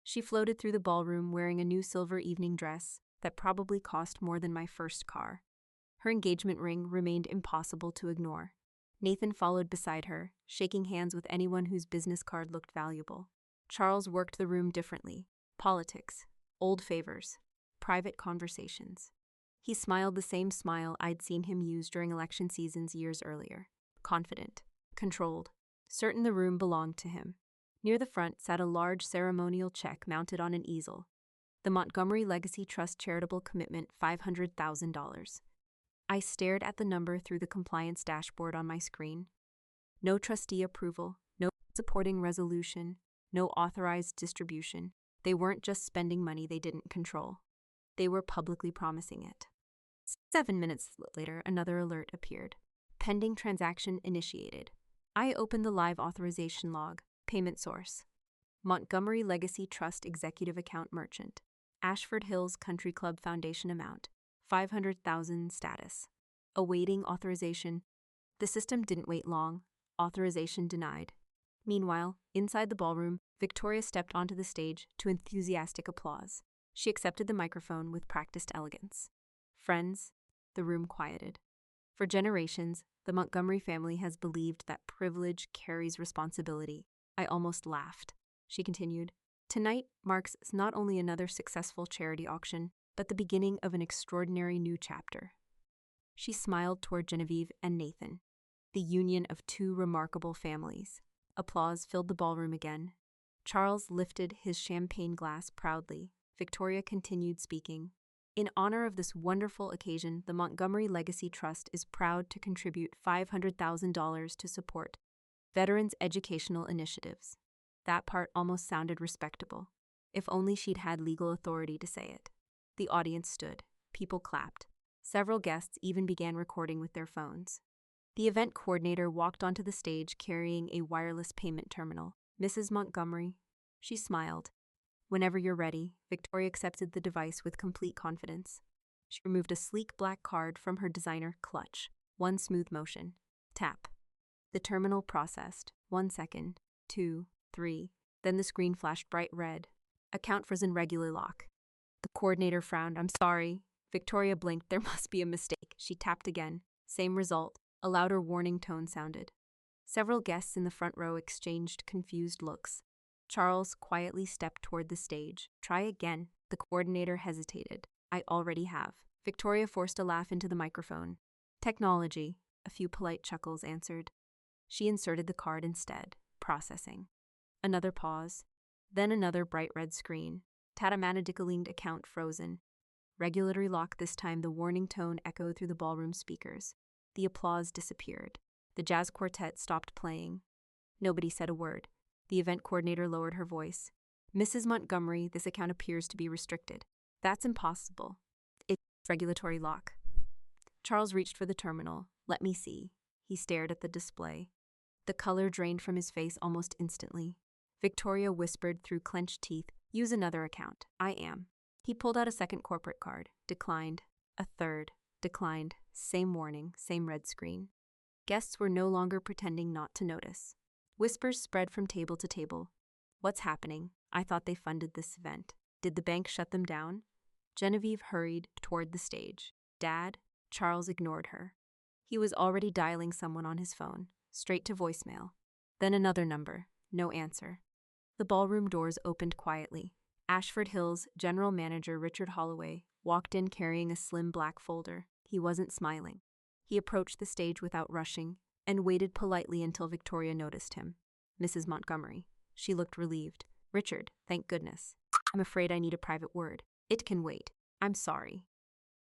She floated through the ballroom wearing a new silver evening dress that probably cost more than my first car. Her engagement ring remained impossible to ignore. Nathan followed beside her, shaking hands with anyone whose business card looked valuable. Charles worked the room differently. Politics, old favors, private conversations. He smiled the same smile I'd seen him use during election seasons years earlier. Confident, controlled, certain the room belonged to him. Near the front sat a large ceremonial check mounted on an easel. The Montgomery Legacy Trust charitable commitment, $500,000. I stared at the number through the compliance dashboard on my screen. No trustee approval, no supporting resolution, no authorized distribution. They weren't just spending money they didn't control. They were publicly promising it. 7 minutes later, another alert appeared. Pending transaction initiated. I opened the live authorization log. Payment source: Montgomery Legacy Trust Executive Account Merchant. Ashford Hills Country Club Foundation amount, $500,000 status. Awaiting authorization. The system didn't wait long. Authorization denied. Meanwhile, inside the ballroom, Victoria stepped onto the stage to enthusiastic applause. She accepted the microphone with practiced elegance. Friends, the room quieted. For generations, the Montgomery family has believed that privilege carries responsibility. I almost laughed. She continued, "Tonight marks not only another successful charity auction, but the beginning of an extraordinary new chapter." She smiled toward Genevieve and Nathan, the union of two remarkable families. Applause filled the ballroom again. Charles lifted his champagne glass proudly. Victoria continued speaking. "In honor of this wonderful occasion, the Montgomery Legacy Trust is proud to contribute $500,000 to support veterans' educational initiatives." That part almost sounded respectable. If only she'd had legal authority to say it. The audience stood. People clapped. Several guests even began recording with their phones. The event coordinator walked onto the stage carrying a wireless payment terminal. "Mrs. Montgomery." She smiled. "Whenever you're ready." Victoria accepted the device with complete confidence. She removed a sleek black card from her designer clutch. One smooth motion. Tap. The terminal processed. 1 second. 2, 3. Then the screen flashed bright red. "Account frozen, regular lock." The coordinator frowned. "I'm sorry." Victoria blinked. There must be a mistake. She tapped again. Same result. A louder warning tone sounded. Several guests in the front row exchanged confused looks. Charles quietly stepped toward the stage. "Try again." The coordinator hesitated. "I already have." Victoria forced a laugh into the microphone. "Technology." A few polite chuckles answered. She inserted the card instead. Processing. Another pause. Then another bright red screen. "Tatamanadigling account frozen." Regulatory lock this time. The warning tone echoed through the ballroom speakers. The applause disappeared. The jazz quartet stopped playing. Nobody said a word. The event coordinator lowered her voice. "Mrs. Montgomery, this account appears to be restricted." "That's impossible." "It's regulatory lock." Charles reached for the terminal. "Let me see." He stared at the display. The color drained from his face almost instantly. Victoria whispered through clenched teeth, "Use another account." "I am." He pulled out a second corporate card. Declined. A third. Declined. Same warning, same red screen. Guests were no longer pretending not to notice. Whispers spread from table to table. "What's happening? I thought they funded this event. Did the bank shut them down?" Genevieve hurried toward the stage. "Dad?" Charles ignored her. He was already dialing someone on his phone, straight to voicemail. Then another number. No answer. The ballroom doors opened quietly. Ashford Hill's general manager, Richard Holloway, walked in carrying a slim black folder. He wasn't smiling. He approached the stage without rushing and waited politely until Victoria noticed him. "Mrs. Montgomery." She looked relieved. "Richard, thank goodness." "I'm afraid I need a private word." "It can wait." "I'm sorry."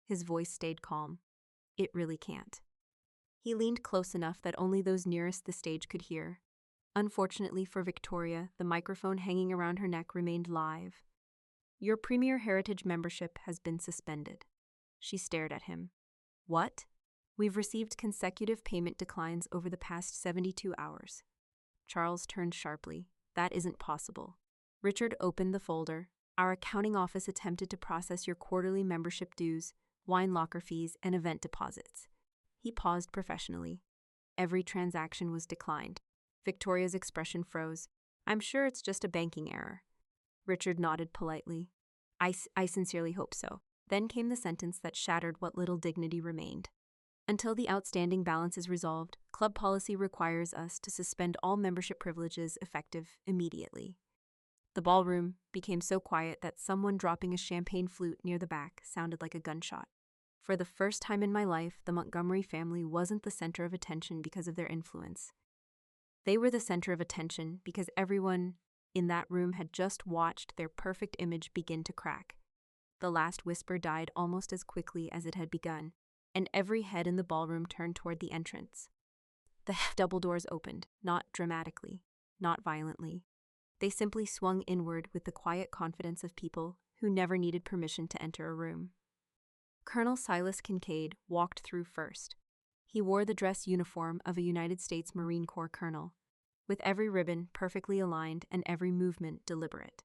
His voice stayed calm. "It really can't." He leaned close enough that only those nearest the stage could hear. Unfortunately for Victoria, the microphone hanging around her neck remained live. "Your Premier Heritage membership has been suspended." She stared at him. "What?" "We've received consecutive payment declines over the past 72 hours. Charles turned sharply. "That isn't possible." Richard opened the folder. "Our accounting office attempted to process your quarterly membership dues, wine locker fees, and event deposits." He paused professionally. Every transaction was declined. Victoria's expression froze. "I'm sure it's just a banking error." Richard nodded politely. I sincerely hope so." Then came the sentence that shattered what little dignity remained. "Until the outstanding balance is resolved, club policy requires us to suspend all membership privileges effective immediately." The ballroom became so quiet that someone dropping a champagne flute near the back sounded like a gunshot. For the first time in my life, the Montgomery family wasn't the center of attention because of their influence. They were the center of attention because everyone in that room had just watched their perfect image begin to crack. The last whisper died almost as quickly as it had begun, and every head in the ballroom turned toward the entrance. The double doors opened, not dramatically, not violently. They simply swung inward with the quiet confidence of people who never needed permission to enter a room. Colonel Silas Kincaid walked through first. He wore the dress uniform of a United States Marine Corps colonel, with every ribbon perfectly aligned and every movement deliberate.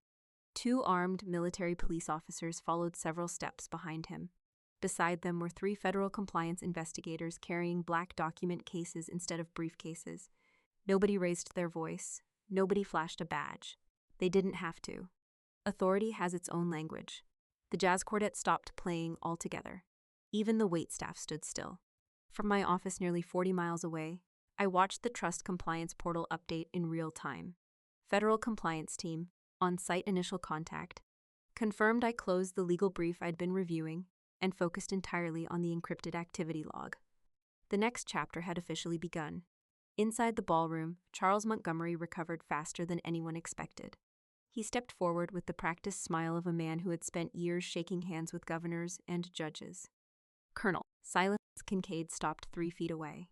2 armed military police officers followed several steps behind him. Beside them were 3 federal compliance investigators carrying black document cases instead of briefcases. Nobody raised their voice. Nobody flashed a badge. They didn't have to. Authority has its own language. The jazz quartet stopped playing altogether. Even the waitstaff stood still. From my office nearly 40 miles away, I watched the Trust Compliance Portal update in real time. Federal Compliance Team, on-site initial contact, confirmed I closed the legal brief I'd been reviewing and focused entirely on the encrypted activity log. The next chapter had officially begun. Inside the ballroom, Charles Montgomery recovered faster than anyone expected. He stepped forward with the practiced smile of a man who had spent years shaking hands with governors and judges. Colonel Silas Kincaid stopped 3 feet away.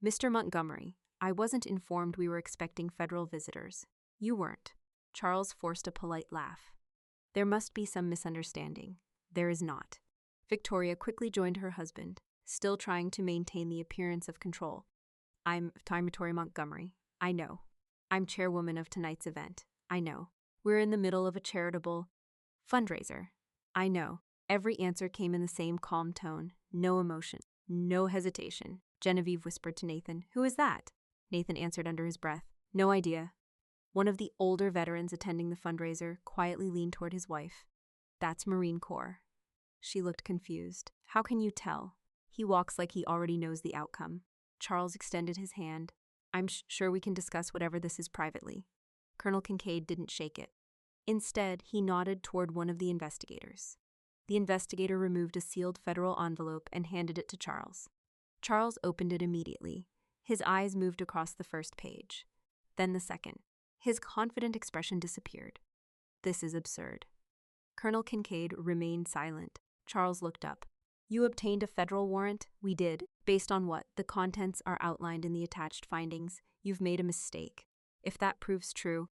Mr. Montgomery, I wasn't informed we were expecting federal visitors. You weren't. Charles forced a polite laugh. There must be some misunderstanding. There is not. Victoria quickly joined her husband, still trying to maintain the appearance of control. I'm Victoria Montgomery. I know. I'm chairwoman of tonight's event. I know. We're in the middle of a charitable fundraiser. I know. Every answer came in the same calm tone, no emotion, no hesitation. Genevieve whispered to Nathan, "Who is that?" Nathan answered under his breath, "No idea." One of the older veterans attending the fundraiser quietly leaned toward his wife. "That's Marine Corps." She looked confused. "How can you tell?" "He walks like he already knows the outcome." Charles extended his hand. "I'm sure we can discuss whatever this is privately." Colonel Kincaid didn't shake it. Instead, he nodded toward one of the investigators. The investigator removed a sealed federal envelope and handed it to Charles. Charles opened it immediately. His eyes moved across the first page, then the second. His confident expression disappeared. "This is absurd." Colonel Kincaid remained silent. Charles looked up. "You obtained a federal warrant?" "We did. Based on what? The contents are outlined in the attached findings. You've made a mistake. If that proves true,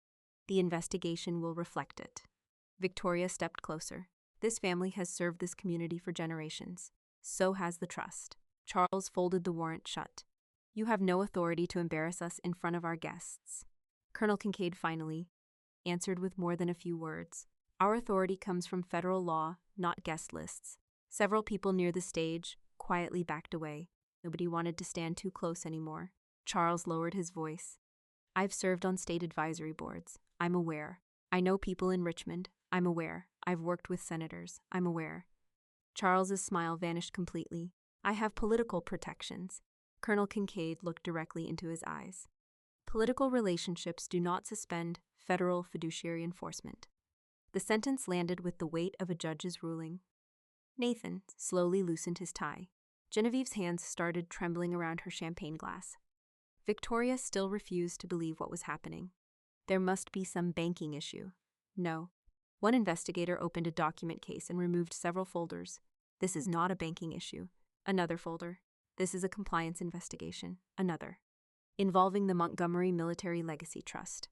the investigation will reflect it." Victoria stepped closer. "This family has served this community for generations. So has the trust." Charles folded the warrant shut. "You have no authority to embarrass us in front of our guests." Colonel Kincaid finally answered with more than a few words. "Our authority comes from federal law, not guest lists." Several people near the stage quietly backed away. Nobody wanted to stand too close anymore. Charles lowered his voice. "I've served on state advisory boards. I'm aware. I know people in Richmond. I'm aware. I've worked with senators. I'm aware." Charles's smile vanished completely. "I have political protections." Colonel Kincaid looked directly into his eyes. "Political relationships do not suspend federal fiduciary enforcement." The sentence landed with the weight of a judge's ruling. Nathan slowly loosened his tie. Genevieve's hands started trembling around her champagne glass. Victoria still refused to believe what was happening. There must be some banking issue. No. One investigator opened a document case and removed several folders. "This is not a banking issue." Another folder. "This is a compliance investigation." Another. "Involving the Montgomery Military Legacy Trust."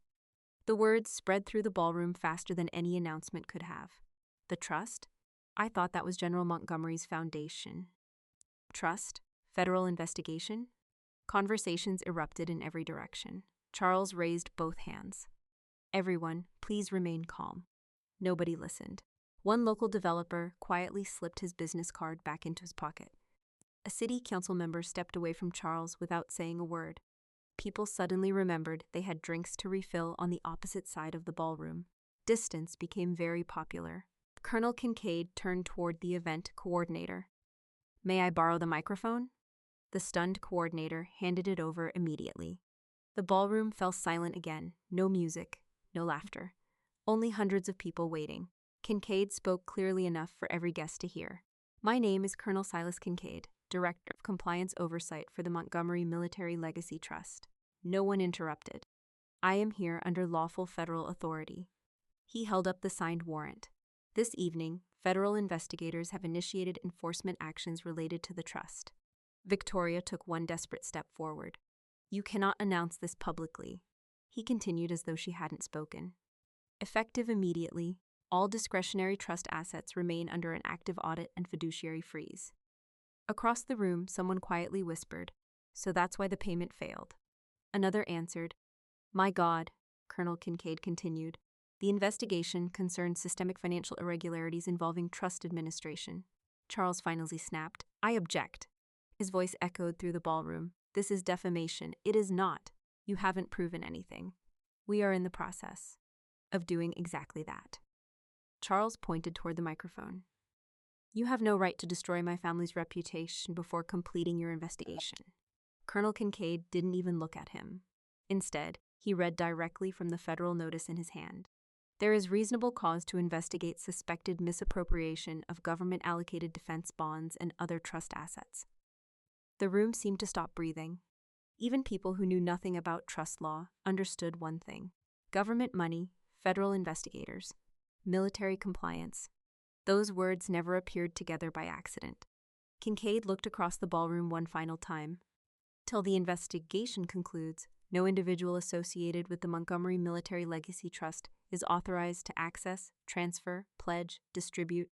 The words spread through the ballroom faster than any announcement could have. The trust? I thought that was General Montgomery's foundation. Trust? Federal investigation? Conversations erupted in every direction. Charles raised both hands. "Everyone, please remain calm." Nobody listened. One local developer quietly slipped his business card back into his pocket. A city council member stepped away from Charles without saying a word. People suddenly remembered they had drinks to refill on the opposite side of the ballroom. Distance became very popular. Colonel Kincaid turned toward the event coordinator. "May I borrow the microphone?" The stunned coordinator handed it over immediately. The ballroom fell silent again. No music, no laughter. Only hundreds of people waiting. Kincaid spoke clearly enough for every guest to hear. "My name is Colonel Silas Kincaid, Director of Compliance Oversight for the Montgomery Military Legacy Trust." No one interrupted. "I am here under lawful federal authority." He held up the signed warrant. "This evening, federal investigators have initiated enforcement actions related to the trust." Victoria took one desperate step forward. "You cannot announce this publicly," he continued as though she hadn't spoken. "Effective immediately, all discretionary trust assets remain under an active audit and fiduciary freeze." Across the room, someone quietly whispered, "So that's why the payment failed." Another answered, "My God," Colonel Kincaid continued. "The investigation concerns systemic financial irregularities involving trust administration." Charles finally snapped, "I object." His voice echoed through the ballroom. "This is defamation." "It is not. You haven't proven anything." "We are in the process." of doing exactly that. Charles pointed toward the microphone. You have no right to destroy my family's reputation before completing your investigation. Colonel Kincaid didn't even look at him. Instead, he read directly from the federal notice in his hand. There is reasonable cause to investigate suspected misappropriation of government-allocated defense bonds and other trust assets. The room seemed to stop breathing. Even people who knew nothing about trust law understood one thing: government money, federal investigators, military compliance. Those words never appeared together by accident. Kincaid looked across the ballroom one final time. Till the investigation concludes, no individual associated with the Montgomery Military Legacy Trust is authorized to access, transfer, pledge, distribute,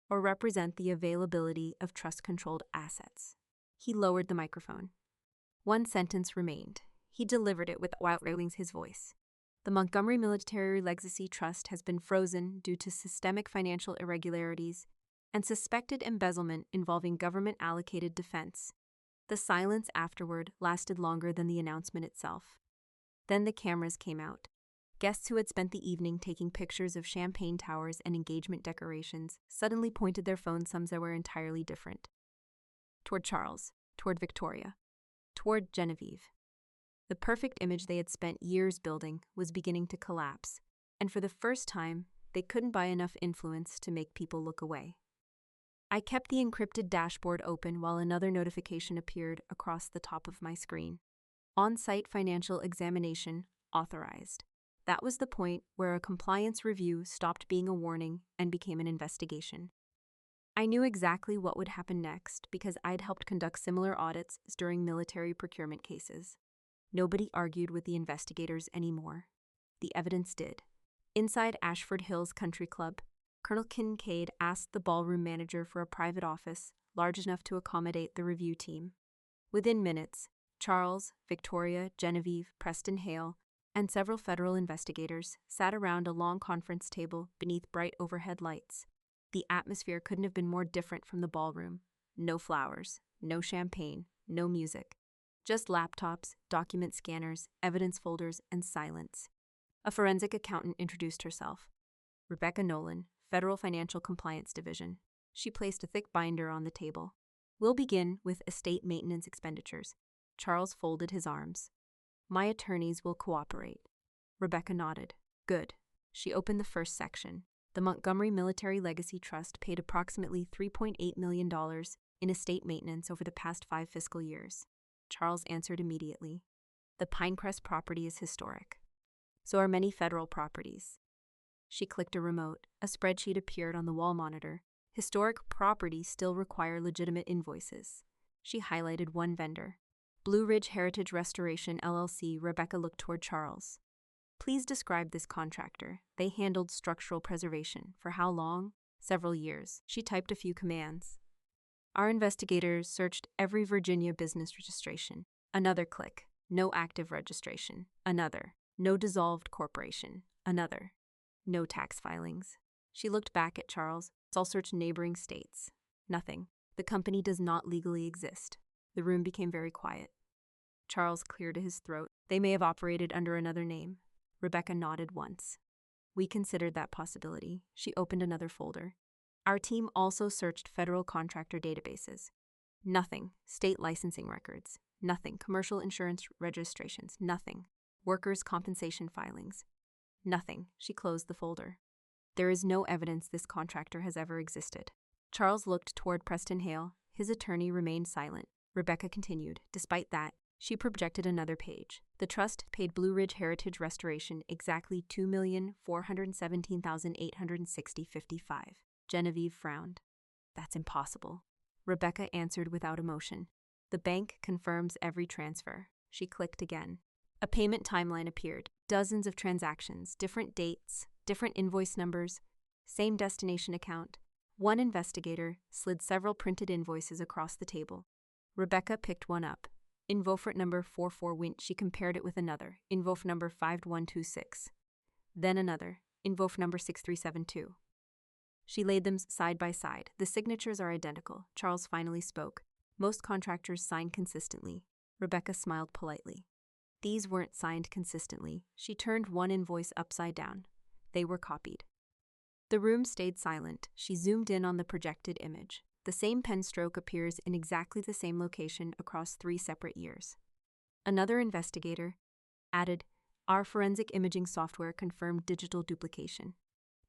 or represent the availability of trust-controlled assets. He lowered the microphone. One sentence remained. He delivered it without raising his voice. The Montgomery Military Legacy Trust has been frozen due to systemic financial irregularities and suspected embezzlement involving government-allocated defense. The silence afterward lasted longer than the announcement itself. Then the cameras came out. Guests who had spent the evening taking pictures of champagne towers and engagement decorations suddenly pointed their phones somewhere entirely different. Toward Charles, toward Victoria, toward Genevieve. The perfect image they had spent years building was beginning to collapse, and for the first time, they couldn't buy enough influence to make people look away. I kept the encrypted dashboard open while another notification appeared across the top of my screen. On-site financial examination authorized. That was the point where a compliance review stopped being a warning and became an investigation. I knew exactly what would happen next because I'd helped conduct similar audits during military procurement cases. Nobody argued with the investigators anymore. The evidence did. Inside Ashford Hills Country Club, Colonel Kincaid asked the ballroom manager for a private office large enough to accommodate the review team. Within minutes, Charles, Victoria, Genevieve, Preston Hale, and several federal investigators sat around a long conference table beneath bright overhead lights. The atmosphere couldn't have been more different from the ballroom. No flowers, no champagne, no music. Just laptops, document scanners, evidence folders, and silence. A forensic accountant introduced herself. Rebecca Nolan, Federal Financial Compliance Division. She placed a thick binder on the table. We'll begin with estate maintenance expenditures. Charles folded his arms. My attorneys will cooperate. Rebecca nodded. Good. She opened the first section. The Montgomery Military Legacy Trust paid approximately $3.8 million in estate maintenance over the past 5 fiscal years. Charles answered immediately. The Pinecrest property is historic. So are many federal properties. She clicked a remote. A spreadsheet appeared on the wall monitor. Historic properties still require legitimate invoices. She highlighted one vendor. Blue Ridge Heritage Restoration, LLC. Rebecca looked toward Charles. Please describe this contractor. They handled structural preservation. For how long? Several years. She typed a few commands. Our investigators searched every Virginia business registration. Another click. No active registration. Another. No dissolved corporation. Another. No tax filings. She looked back at Charles. I'll search neighboring states. Nothing. The company does not legally exist. The room became very quiet. Charles cleared his throat. They may have operated under another name. Rebecca nodded once. We considered that possibility. She opened another folder. Our team also searched federal contractor databases. Nothing. State licensing records. Nothing. Commercial insurance registrations. Nothing. Workers' compensation filings. Nothing. She closed the folder. There is no evidence this contractor has ever existed. Charles looked toward Preston Hale. His attorney remained silent. Rebecca continued. Despite that, she projected another page. The trust paid Blue Ridge Heritage Restoration exactly $2,417,860.55. Genevieve frowned. That's impossible. Rebecca answered without emotion. The bank confirms every transfer. She clicked again. A payment timeline appeared. Dozens of transactions, different dates, different invoice numbers, same destination account. One investigator slid several printed invoices across the table. Rebecca picked one up. Invoice number 44 went. She compared it with another. Invoice number 5126. Then another. Invoice number 6372. She laid them side by side. The signatures are identical. Charles finally spoke. Most contractors sign consistently. Rebecca smiled politely. These weren't signed consistently. She turned one invoice upside down. They were copied. The room stayed silent. She zoomed in on the projected image. The same pen stroke appears in exactly the same location across 3 separate years. Another investigator added, "Our forensic imaging software confirmed digital duplication."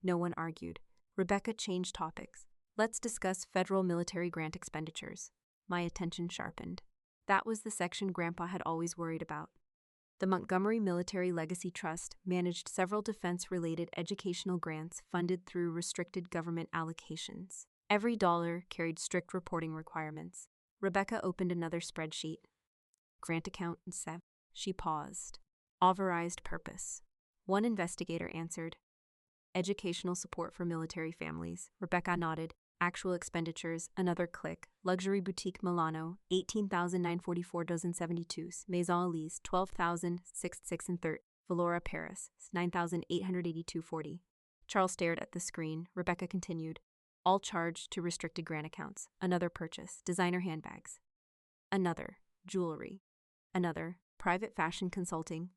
No one argued. Rebecca changed topics. "Let's discuss federal military grant expenditures." My attention sharpened. That was the section Grandpa had always worried about. The Montgomery Military Legacy Trust managed several defense-related educational grants funded through restricted government allocations. Every dollar carried strict reporting requirements. Rebecca opened another spreadsheet. Grant account 7. She paused. Authorized purpose. One investigator answered, "Educational support for military families." Rebecca nodded. Actual expenditures, another click. Luxury boutique Milano, 18,944.72. Maison Elise, 12,066 Valora Paris, 9,882.40. Charles stared at the screen. Rebecca continued. All charged to restricted grant accounts. Another purchase, designer handbags. Another, jewelry. Another, private fashion consulting.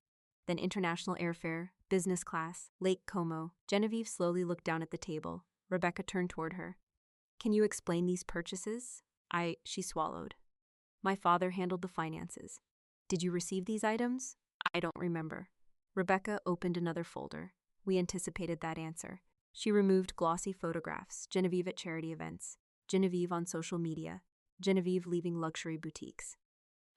Then international airfare, business class, Lake Como. Genevieve slowly looked down at the table. Rebecca turned toward her. "Can you explain these purchases?" She swallowed. "My father handled the finances." "Did you receive these items?" "I don't remember." Rebecca opened another folder. We anticipated that answer. She removed glossy photographs, Genevieve at charity events, Genevieve on social media, Genevieve leaving luxury boutiques.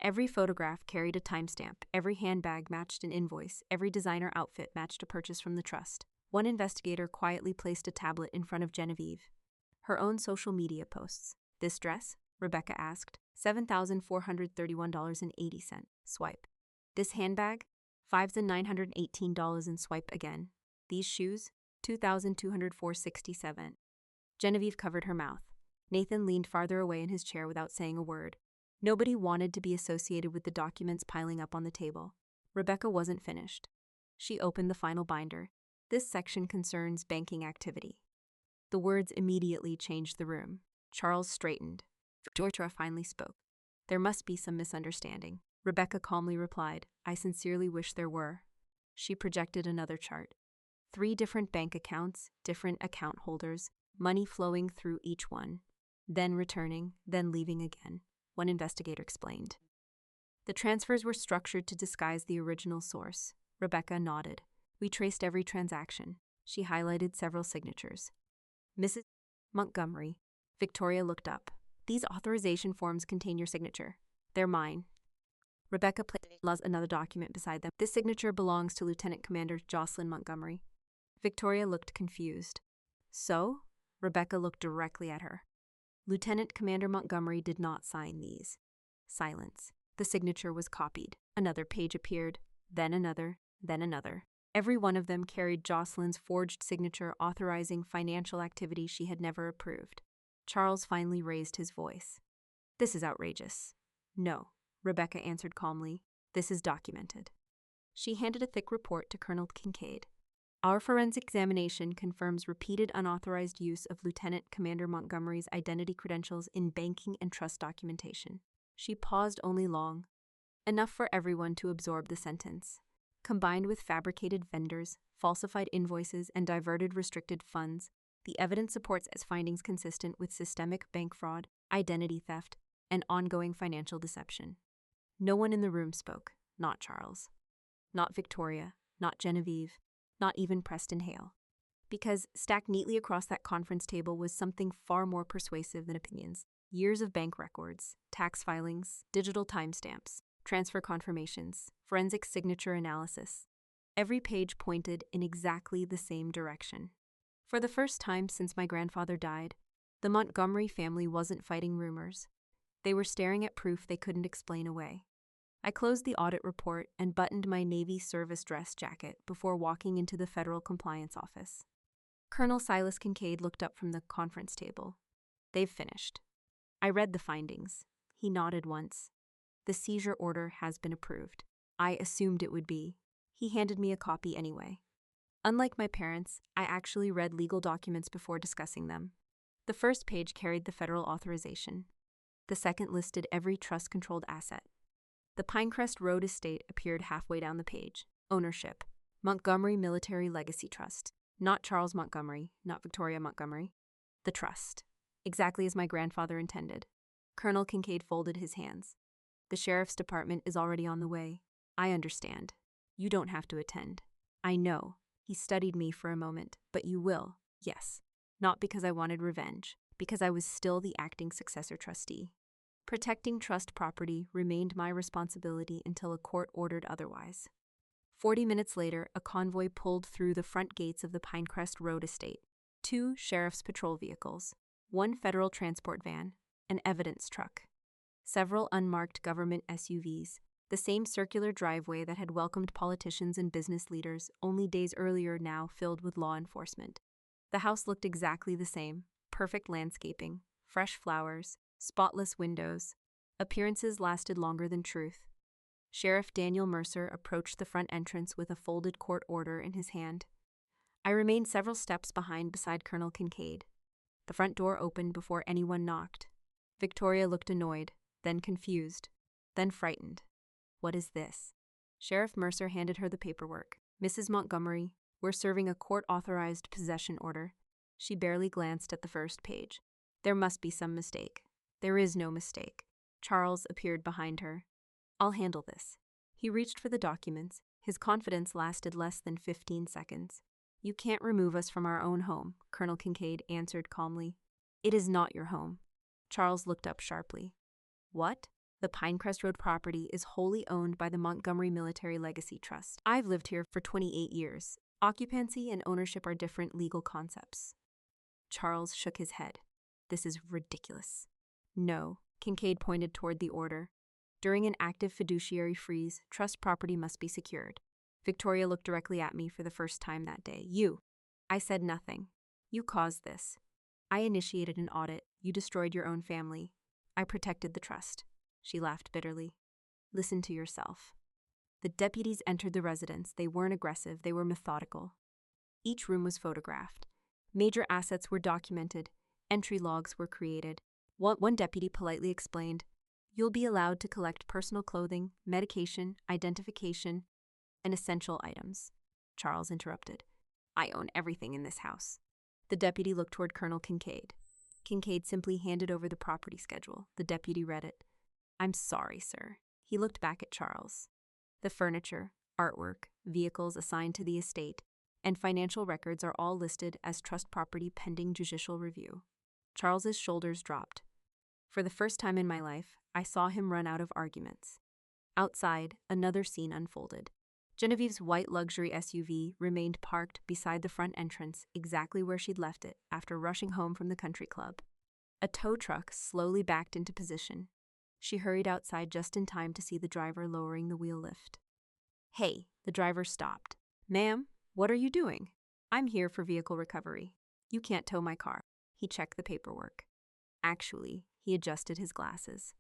Every photograph carried a timestamp, every handbag matched an invoice, every designer outfit matched a purchase from the trust. One investigator quietly placed a tablet in front of Genevieve. Her own social media posts. "This dress?" Rebecca asked. $7,431.80. Swipe. "This handbag?" $5,918 and swipe again. "These shoes?" $2,204.67. Genevieve covered her mouth. Nathan leaned farther away in his chair without saying a word. Nobody wanted to be associated with the documents piling up on the table. Rebecca wasn't finished. She opened the final binder. "This section concerns banking activity." The words immediately changed the room. Charles straightened. Victoria finally spoke. "There must be some misunderstanding." Rebecca calmly replied, "I sincerely wish there were." She projected another chart. 3 different bank accounts, different account holders, money flowing through each one, then returning, then leaving again, one investigator explained. The transfers were structured to disguise the original source. Rebecca nodded. "We traced every transaction." She highlighted several signatures. "Mrs. Montgomery." Victoria looked up. "These authorization forms contain your signature." "They're mine." Rebecca placed another document beside them. "This signature belongs to Lieutenant Commander Jocelyn Montgomery." Victoria looked confused. "So?" Rebecca looked directly at her. "Lieutenant Commander Montgomery did not sign these." Silence. The signature was copied. Another page appeared, then another, then another. Every one of them carried Jocelyn's forged signature authorizing financial activity she had never approved. Charles finally raised his voice. "This is outrageous." "No," Rebecca answered calmly. "This is documented." She handed a thick report to Colonel Kincaid. "Our forensic examination confirms repeated unauthorized use of Lieutenant Commander Montgomery's identity credentials in banking and trust documentation." She paused only long, enough for everyone to absorb the sentence. Combined with fabricated vendors, falsified invoices, and diverted restricted funds, the evidence supports its findings consistent with systemic bank fraud, identity theft, and ongoing financial deception. No one in the room spoke, not Charles, not Victoria, not Genevieve, not even Preston Hale. Because stacked neatly across that conference table was something far more persuasive than opinions. Years of bank records, tax filings, digital timestamps, transfer confirmations, forensic signature analysis. Every page pointed in exactly the same direction. For the first time since my grandfather died, the Montgomery family wasn't fighting rumors. They were staring at proof they couldn't explain away. I closed the audit report and buttoned my Navy service dress jacket before walking into the Federal Compliance Office. Colonel Silas Kincaid looked up from the conference table. "They've finished." I read the findings. He nodded once. "The seizure order has been approved." I assumed it would be. He handed me a copy anyway. Unlike my parents, I actually read legal documents before discussing them. The first page carried the federal authorization. The second listed every trust-controlled asset. The Pinecrest Road estate appeared halfway down the page. Ownership: Montgomery Military Legacy Trust. Not Charles Montgomery, not Victoria Montgomery. The trust. Exactly as my grandfather intended. Colonel Kincaid folded his hands. The sheriff's department is already on the way. I understand. You don't have to attend. I know. He studied me for a moment, but you will, yes. Not because I wanted revenge, because I was still the acting successor trustee. Protecting trust property remained my responsibility until a court ordered otherwise. 40 minutes later, a convoy pulled through the front gates of the Pinecrest Road estate. 2 sheriff's patrol vehicles, 1 federal transport van, an evidence truck, several unmarked government SUVs, the same circular driveway that had welcomed politicians and business leaders only days earlier now filled with law enforcement. The house looked exactly the same, perfect landscaping, fresh flowers, spotless windows. Appearances lasted longer than truth. Sheriff Daniel Mercer approached the front entrance with a folded court order in his hand. I remained several steps behind beside Colonel Kincaid. The front door opened before anyone knocked. Victoria looked annoyed, then confused, then frightened. What is this? Sheriff Mercer handed her the paperwork. Mrs. Montgomery, we're serving a court-authorized possession order. She barely glanced at the first page. There must be some mistake. There is no mistake. Charles appeared behind her. I'll handle this. He reached for the documents. His confidence lasted less than 15 seconds. You can't remove us from our own home, Colonel Kincaid answered calmly. It is not your home. Charles looked up sharply. What? The Pinecrest Road property is wholly owned by the Montgomery Military Legacy Trust. I've lived here for 28 years. Occupancy and ownership are different legal concepts. Charles shook his head. This is ridiculous. No, Kincaid pointed toward the order. During an active fiduciary freeze, trust property must be secured. Victoria looked directly at me for the first time that day. You. I said nothing. You caused this. I initiated an audit. You destroyed your own family. I protected the trust. She laughed bitterly. Listen to yourself. The deputies entered the residence. They weren't aggressive. They were methodical. Each room was photographed. Major assets were documented. Entry logs were created. One deputy politely explained, "You'll be allowed to collect personal clothing, medication, identification, and essential items." Charles interrupted. I own everything in this house. The deputy looked toward Colonel Kincaid. Kincaid simply handed over the property schedule. The deputy read it. I'm sorry, sir. He looked back at Charles. The furniture, artwork, vehicles assigned to the estate, and financial records are all listed as trust property pending judicial review. Charles's shoulders dropped. For the first time in my life, I saw him run out of arguments. Outside, another scene unfolded. Genevieve's white luxury SUV remained parked beside the front entrance exactly where she'd left it after rushing home from the country club. A tow truck slowly backed into position. She hurried outside just in time to see the driver lowering the wheel lift. Hey, the driver stopped. Ma'am, what are you doing? I'm here for vehicle recovery. You can't tow my car. He checked the paperwork. Actually, he adjusted his glasses.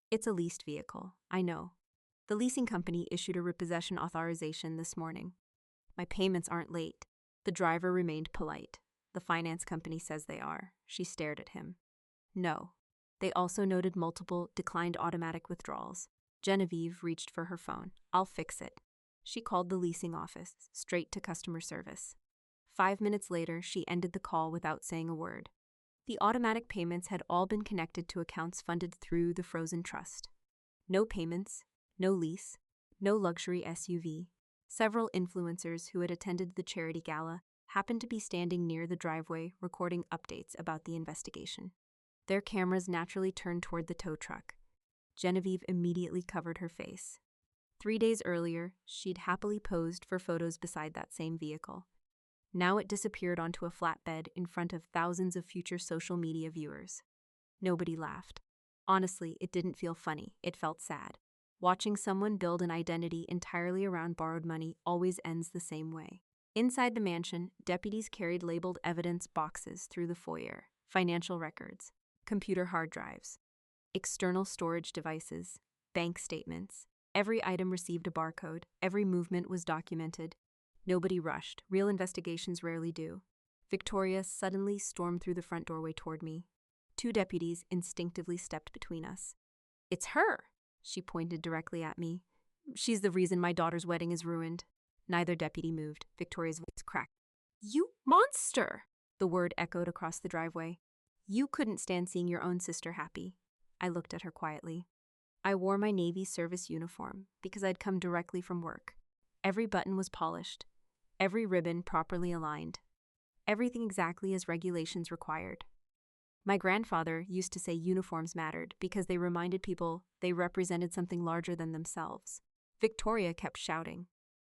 It's a leased vehicle, I know. The leasing company issued a repossession authorization this morning. My payments aren't late. The driver remained polite. The finance company says they are. She stared at him. No. They also noted multiple declined automatic withdrawals. Genevieve reached for her phone. I'll fix it. She called the leasing office, straight to customer service. 5 minutes later, she ended the call without saying a word. The automatic payments had all been connected to accounts funded through the frozen trust. No payments, no lease, no luxury SUV. Several influencers who had attended the charity gala happened to be standing near the driveway recording updates about the investigation. Their cameras naturally turned toward the tow truck. Genevieve immediately covered her face. 3 days earlier, she'd happily posed for photos beside that same vehicle. Now it disappeared onto a flatbed in front of thousands of future social media viewers. Nobody laughed. Honestly, it didn't feel funny. It felt sad. Watching someone build an identity entirely around borrowed money always ends the same way. Inside the mansion, deputies carried labeled evidence boxes through the foyer, financial records, computer hard drives, external storage devices, bank statements. Every item received a barcode. Every movement was documented. Nobody rushed. Real investigations rarely do. Victoria suddenly stormed through the front doorway toward me. 2 deputies instinctively stepped between us. It's her! She pointed directly at me. She's the reason my daughter's wedding is ruined. Neither deputy moved. Victoria's voice cracked. You monster! The word echoed across the driveway. You couldn't stand seeing your own sister happy. I looked at her quietly. I wore my Navy service uniform because I'd come directly from work. Every button was polished, every ribbon properly aligned, everything exactly as regulations required. My grandfather used to say uniforms mattered because they reminded people they represented something larger than themselves. Victoria kept shouting,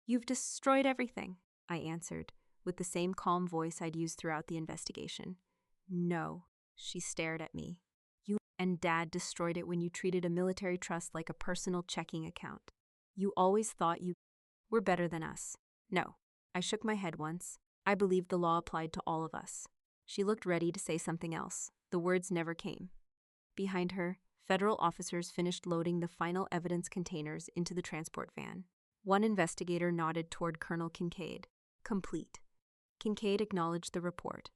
"You've destroyed everything," I answered, with the same calm voice I'd used throughout the investigation. "No," she stared at me. "You and Dad destroyed it when you treated a military trust like a personal checking account. You always thought you were better than us." "No." I shook my head once. I believed the law applied to all of us. She looked ready to say something else. The words never came. Behind her, federal officers finished loading the final evidence containers into the transport van. One investigator nodded toward Colonel Kincaid. "Complete." Kincaid acknowledged the report.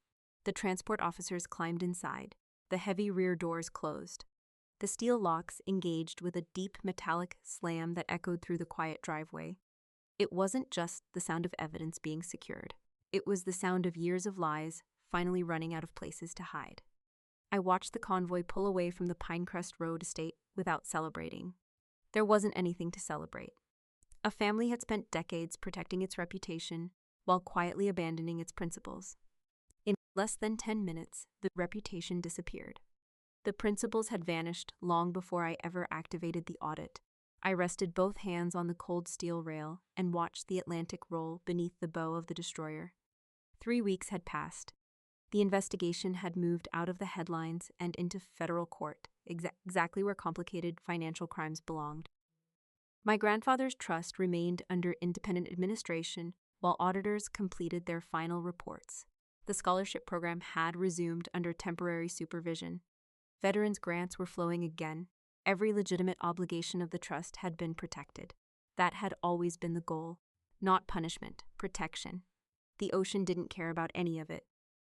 The transport officers climbed inside. The heavy rear doors closed. The steel locks engaged with a deep metallic slam that echoed through the quiet driveway. It wasn't just the sound of evidence being secured. It was the sound of years of lies finally running out of places to hide. I watched the convoy pull away from the Pinecrest Road estate without celebrating. There wasn't anything to celebrate. A family had spent decades protecting its reputation while quietly abandoning its principles. In less than 10 minutes, the reputation disappeared. The principles had vanished long before I ever activated the audit. I rested both hands on the cold steel rail and watched the Atlantic roll beneath the bow of the destroyer. 3 weeks had passed. The investigation had moved out of the headlines and into federal court, exactly where complicated financial crimes belonged. My grandfather's trust remained under independent administration while auditors completed their final reports. The scholarship program had resumed under temporary supervision. Veterans' grants were flowing again. Every legitimate obligation of the trust had been protected. That had always been the goal. Not punishment, protection. The ocean didn't care about any of it.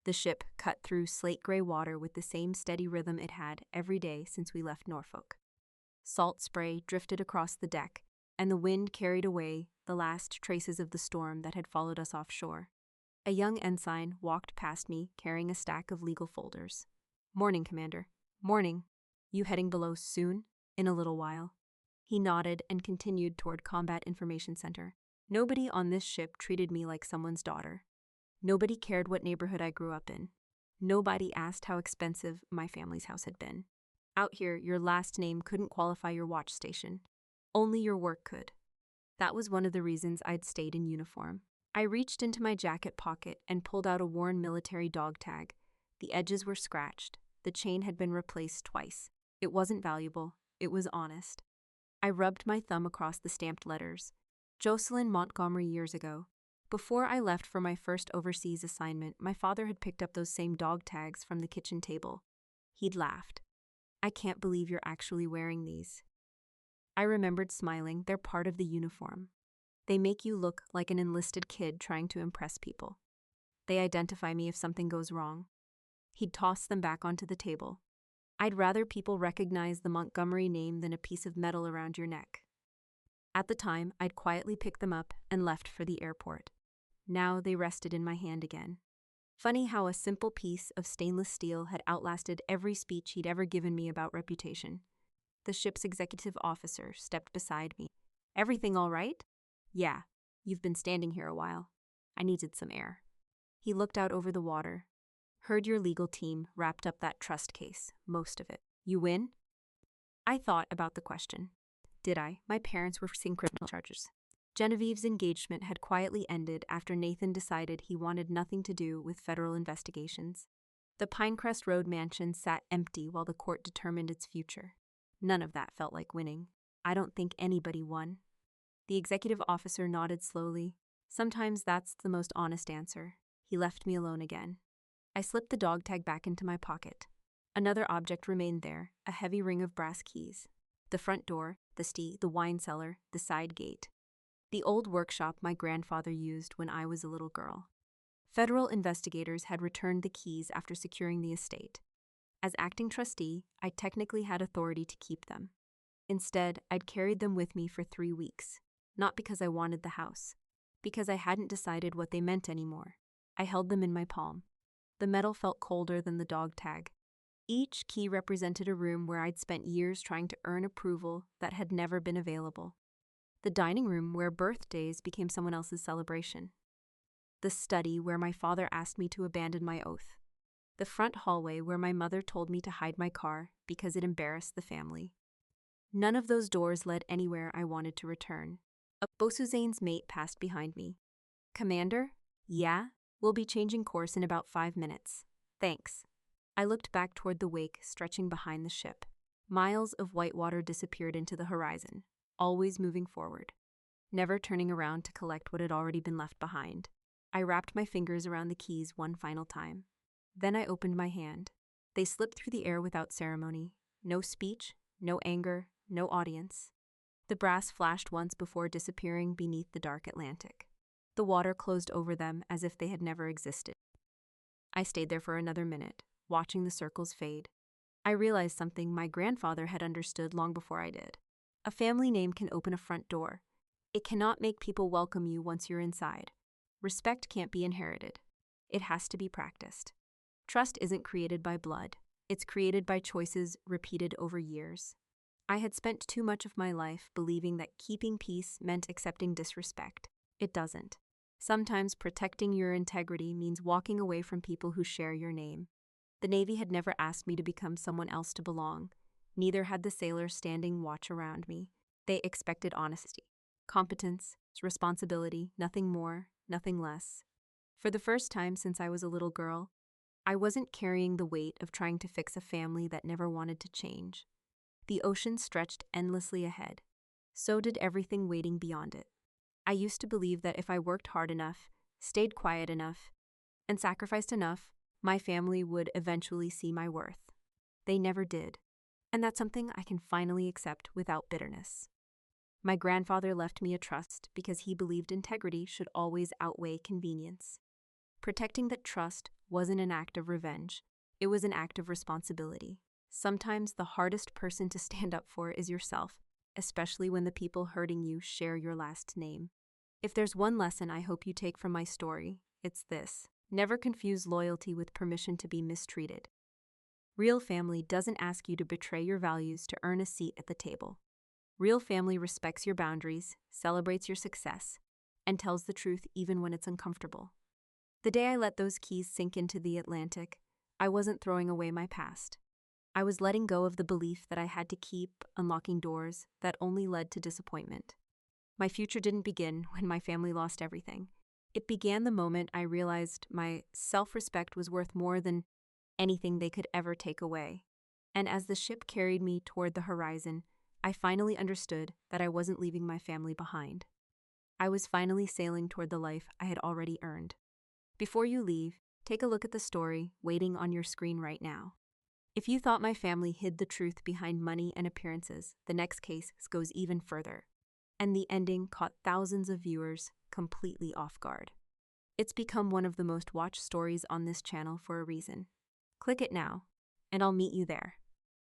The ship cut through slate-gray water with the same steady rhythm it had every day since we left Norfolk. Salt spray drifted across the deck, and the wind carried away the last traces of the storm that had followed us offshore. A young ensign walked past me carrying a stack of legal folders. "Morning, Commander." "Morning. You heading below soon?" "In a little while." He nodded and continued toward Combat Information Center. Nobody on this ship treated me like someone's daughter. Nobody cared what neighborhood I grew up in. Nobody asked how expensive my family's house had been. Out here, your last name couldn't qualify your watch station. Only your work could. That was one of the reasons I'd stayed in uniform. I reached into my jacket pocket and pulled out a worn military dog tag. The edges were scratched. The chain had been replaced twice. It wasn't valuable. It was honest. I rubbed my thumb across the stamped letters. Jocelyn Montgomery years ago. Before I left for my first overseas assignment, my father had picked up those same dog tags from the kitchen table. He'd laughed. "I can't believe you're actually wearing these." I remembered smiling. They're part of the uniform. They make you look like an enlisted kid trying to impress people. They identify me if something goes wrong. He'd toss them back onto the table. "I'd rather people recognize the Montgomery name than a piece of metal around your neck." At the time, I'd quietly picked them up and left for the airport. Now they rested in my hand again. Funny how a simple piece of stainless steel had outlasted every speech he'd ever given me about reputation. The ship's executive officer stepped beside me. "Everything all right?" "Yeah. You've been standing here a while. I needed some air." He looked out over the water. "Heard your legal team wrapped up that trust case, most of it. You win?" I thought about the question. Did I? My parents were facing criminal charges. Genevieve's engagement had quietly ended after Nathan decided he wanted nothing to do with federal investigations. The Pinecrest Road mansion sat empty while the court determined its future. None of that felt like winning. I don't think anybody won. The executive officer nodded slowly. Sometimes that's the most honest answer. He left me alone again. I slipped the dog tag back into my pocket. Another object remained there, a heavy ring of brass keys. The front door, the wine cellar, the side gate. The old workshop my grandfather used when I was a little girl. Federal investigators had returned the keys after securing the estate. As acting trustee, I technically had authority to keep them. Instead, I'd carried them with me for 3 weeks, not because I wanted the house, because I hadn't decided what they meant anymore. I held them in my palm. The metal felt colder than the dog tag. Each key represented a room where I'd spent years trying to earn approval that had never been available. The dining room where birthdays became someone else's celebration. The study where my father asked me to abandon my oath. The front hallway where my mother told me to hide my car because it embarrassed the family. None of those doors led anywhere I wanted to return. A Bosuzane's mate passed behind me. "Commander? Yeah? We'll be changing course in about 5 minutes. Thanks." I looked back toward the wake stretching behind the ship. Miles of white water disappeared into the horizon, always moving forward, never turning around to collect what had already been left behind. I wrapped my fingers around the keys one final time. Then I opened my hand. They slipped through the air without ceremony. No speech, no anger, no audience. The brass flashed once before disappearing beneath the dark Atlantic. The water closed over them as if they had never existed. I stayed there for another minute, watching the circles fade. I realized something my grandfather had understood long before I did. A family name can open a front door. It cannot make people welcome you once you're inside. Respect can't be inherited. It has to be practiced. Trust isn't created by blood. It's created by choices repeated over years. I had spent too much of my life believing that keeping peace meant accepting disrespect. It doesn't. Sometimes protecting your integrity means walking away from people who share your name. The Navy had never asked me to become someone else to belong. Neither had the sailors standing watch around me. They expected honesty, competence, responsibility, nothing more, nothing less. For the first time since I was a little girl, I wasn't carrying the weight of trying to fix a family that never wanted to change. The ocean stretched endlessly ahead. So did everything waiting beyond it. I used to believe that if I worked hard enough, stayed quiet enough, and sacrificed enough, my family would eventually see my worth. They never did, and that's something I can finally accept without bitterness. My grandfather left me a trust because he believed integrity should always outweigh convenience. Protecting that trust wasn't an act of revenge, it was an act of responsibility. Sometimes the hardest person to stand up for is yourself, especially when the people hurting you share your last name. If there's one lesson I hope you take from my story, it's this: never confuse loyalty with permission to be mistreated. Real family doesn't ask you to betray your values to earn a seat at the table. Real family respects your boundaries, celebrates your success, and tells the truth even when it's uncomfortable. The day I let those keys sink into the Atlantic, I wasn't throwing away my past. I was letting go of the belief that I had to keep unlocking doors that only led to disappointment. My future didn't begin when my family lost everything. It began the moment I realized my self-respect was worth more than anything they could ever take away. And as the ship carried me toward the horizon, I finally understood that I wasn't leaving my family behind. I was finally sailing toward the life I had already earned. Before you leave, take a look at the story waiting on your screen right now. If you thought my family hid the truth behind money and appearances, the next case goes even further. And the ending caught thousands of viewers completely off guard. It's become one of the most watched stories on this channel for a reason. Click it now, and I'll meet you there.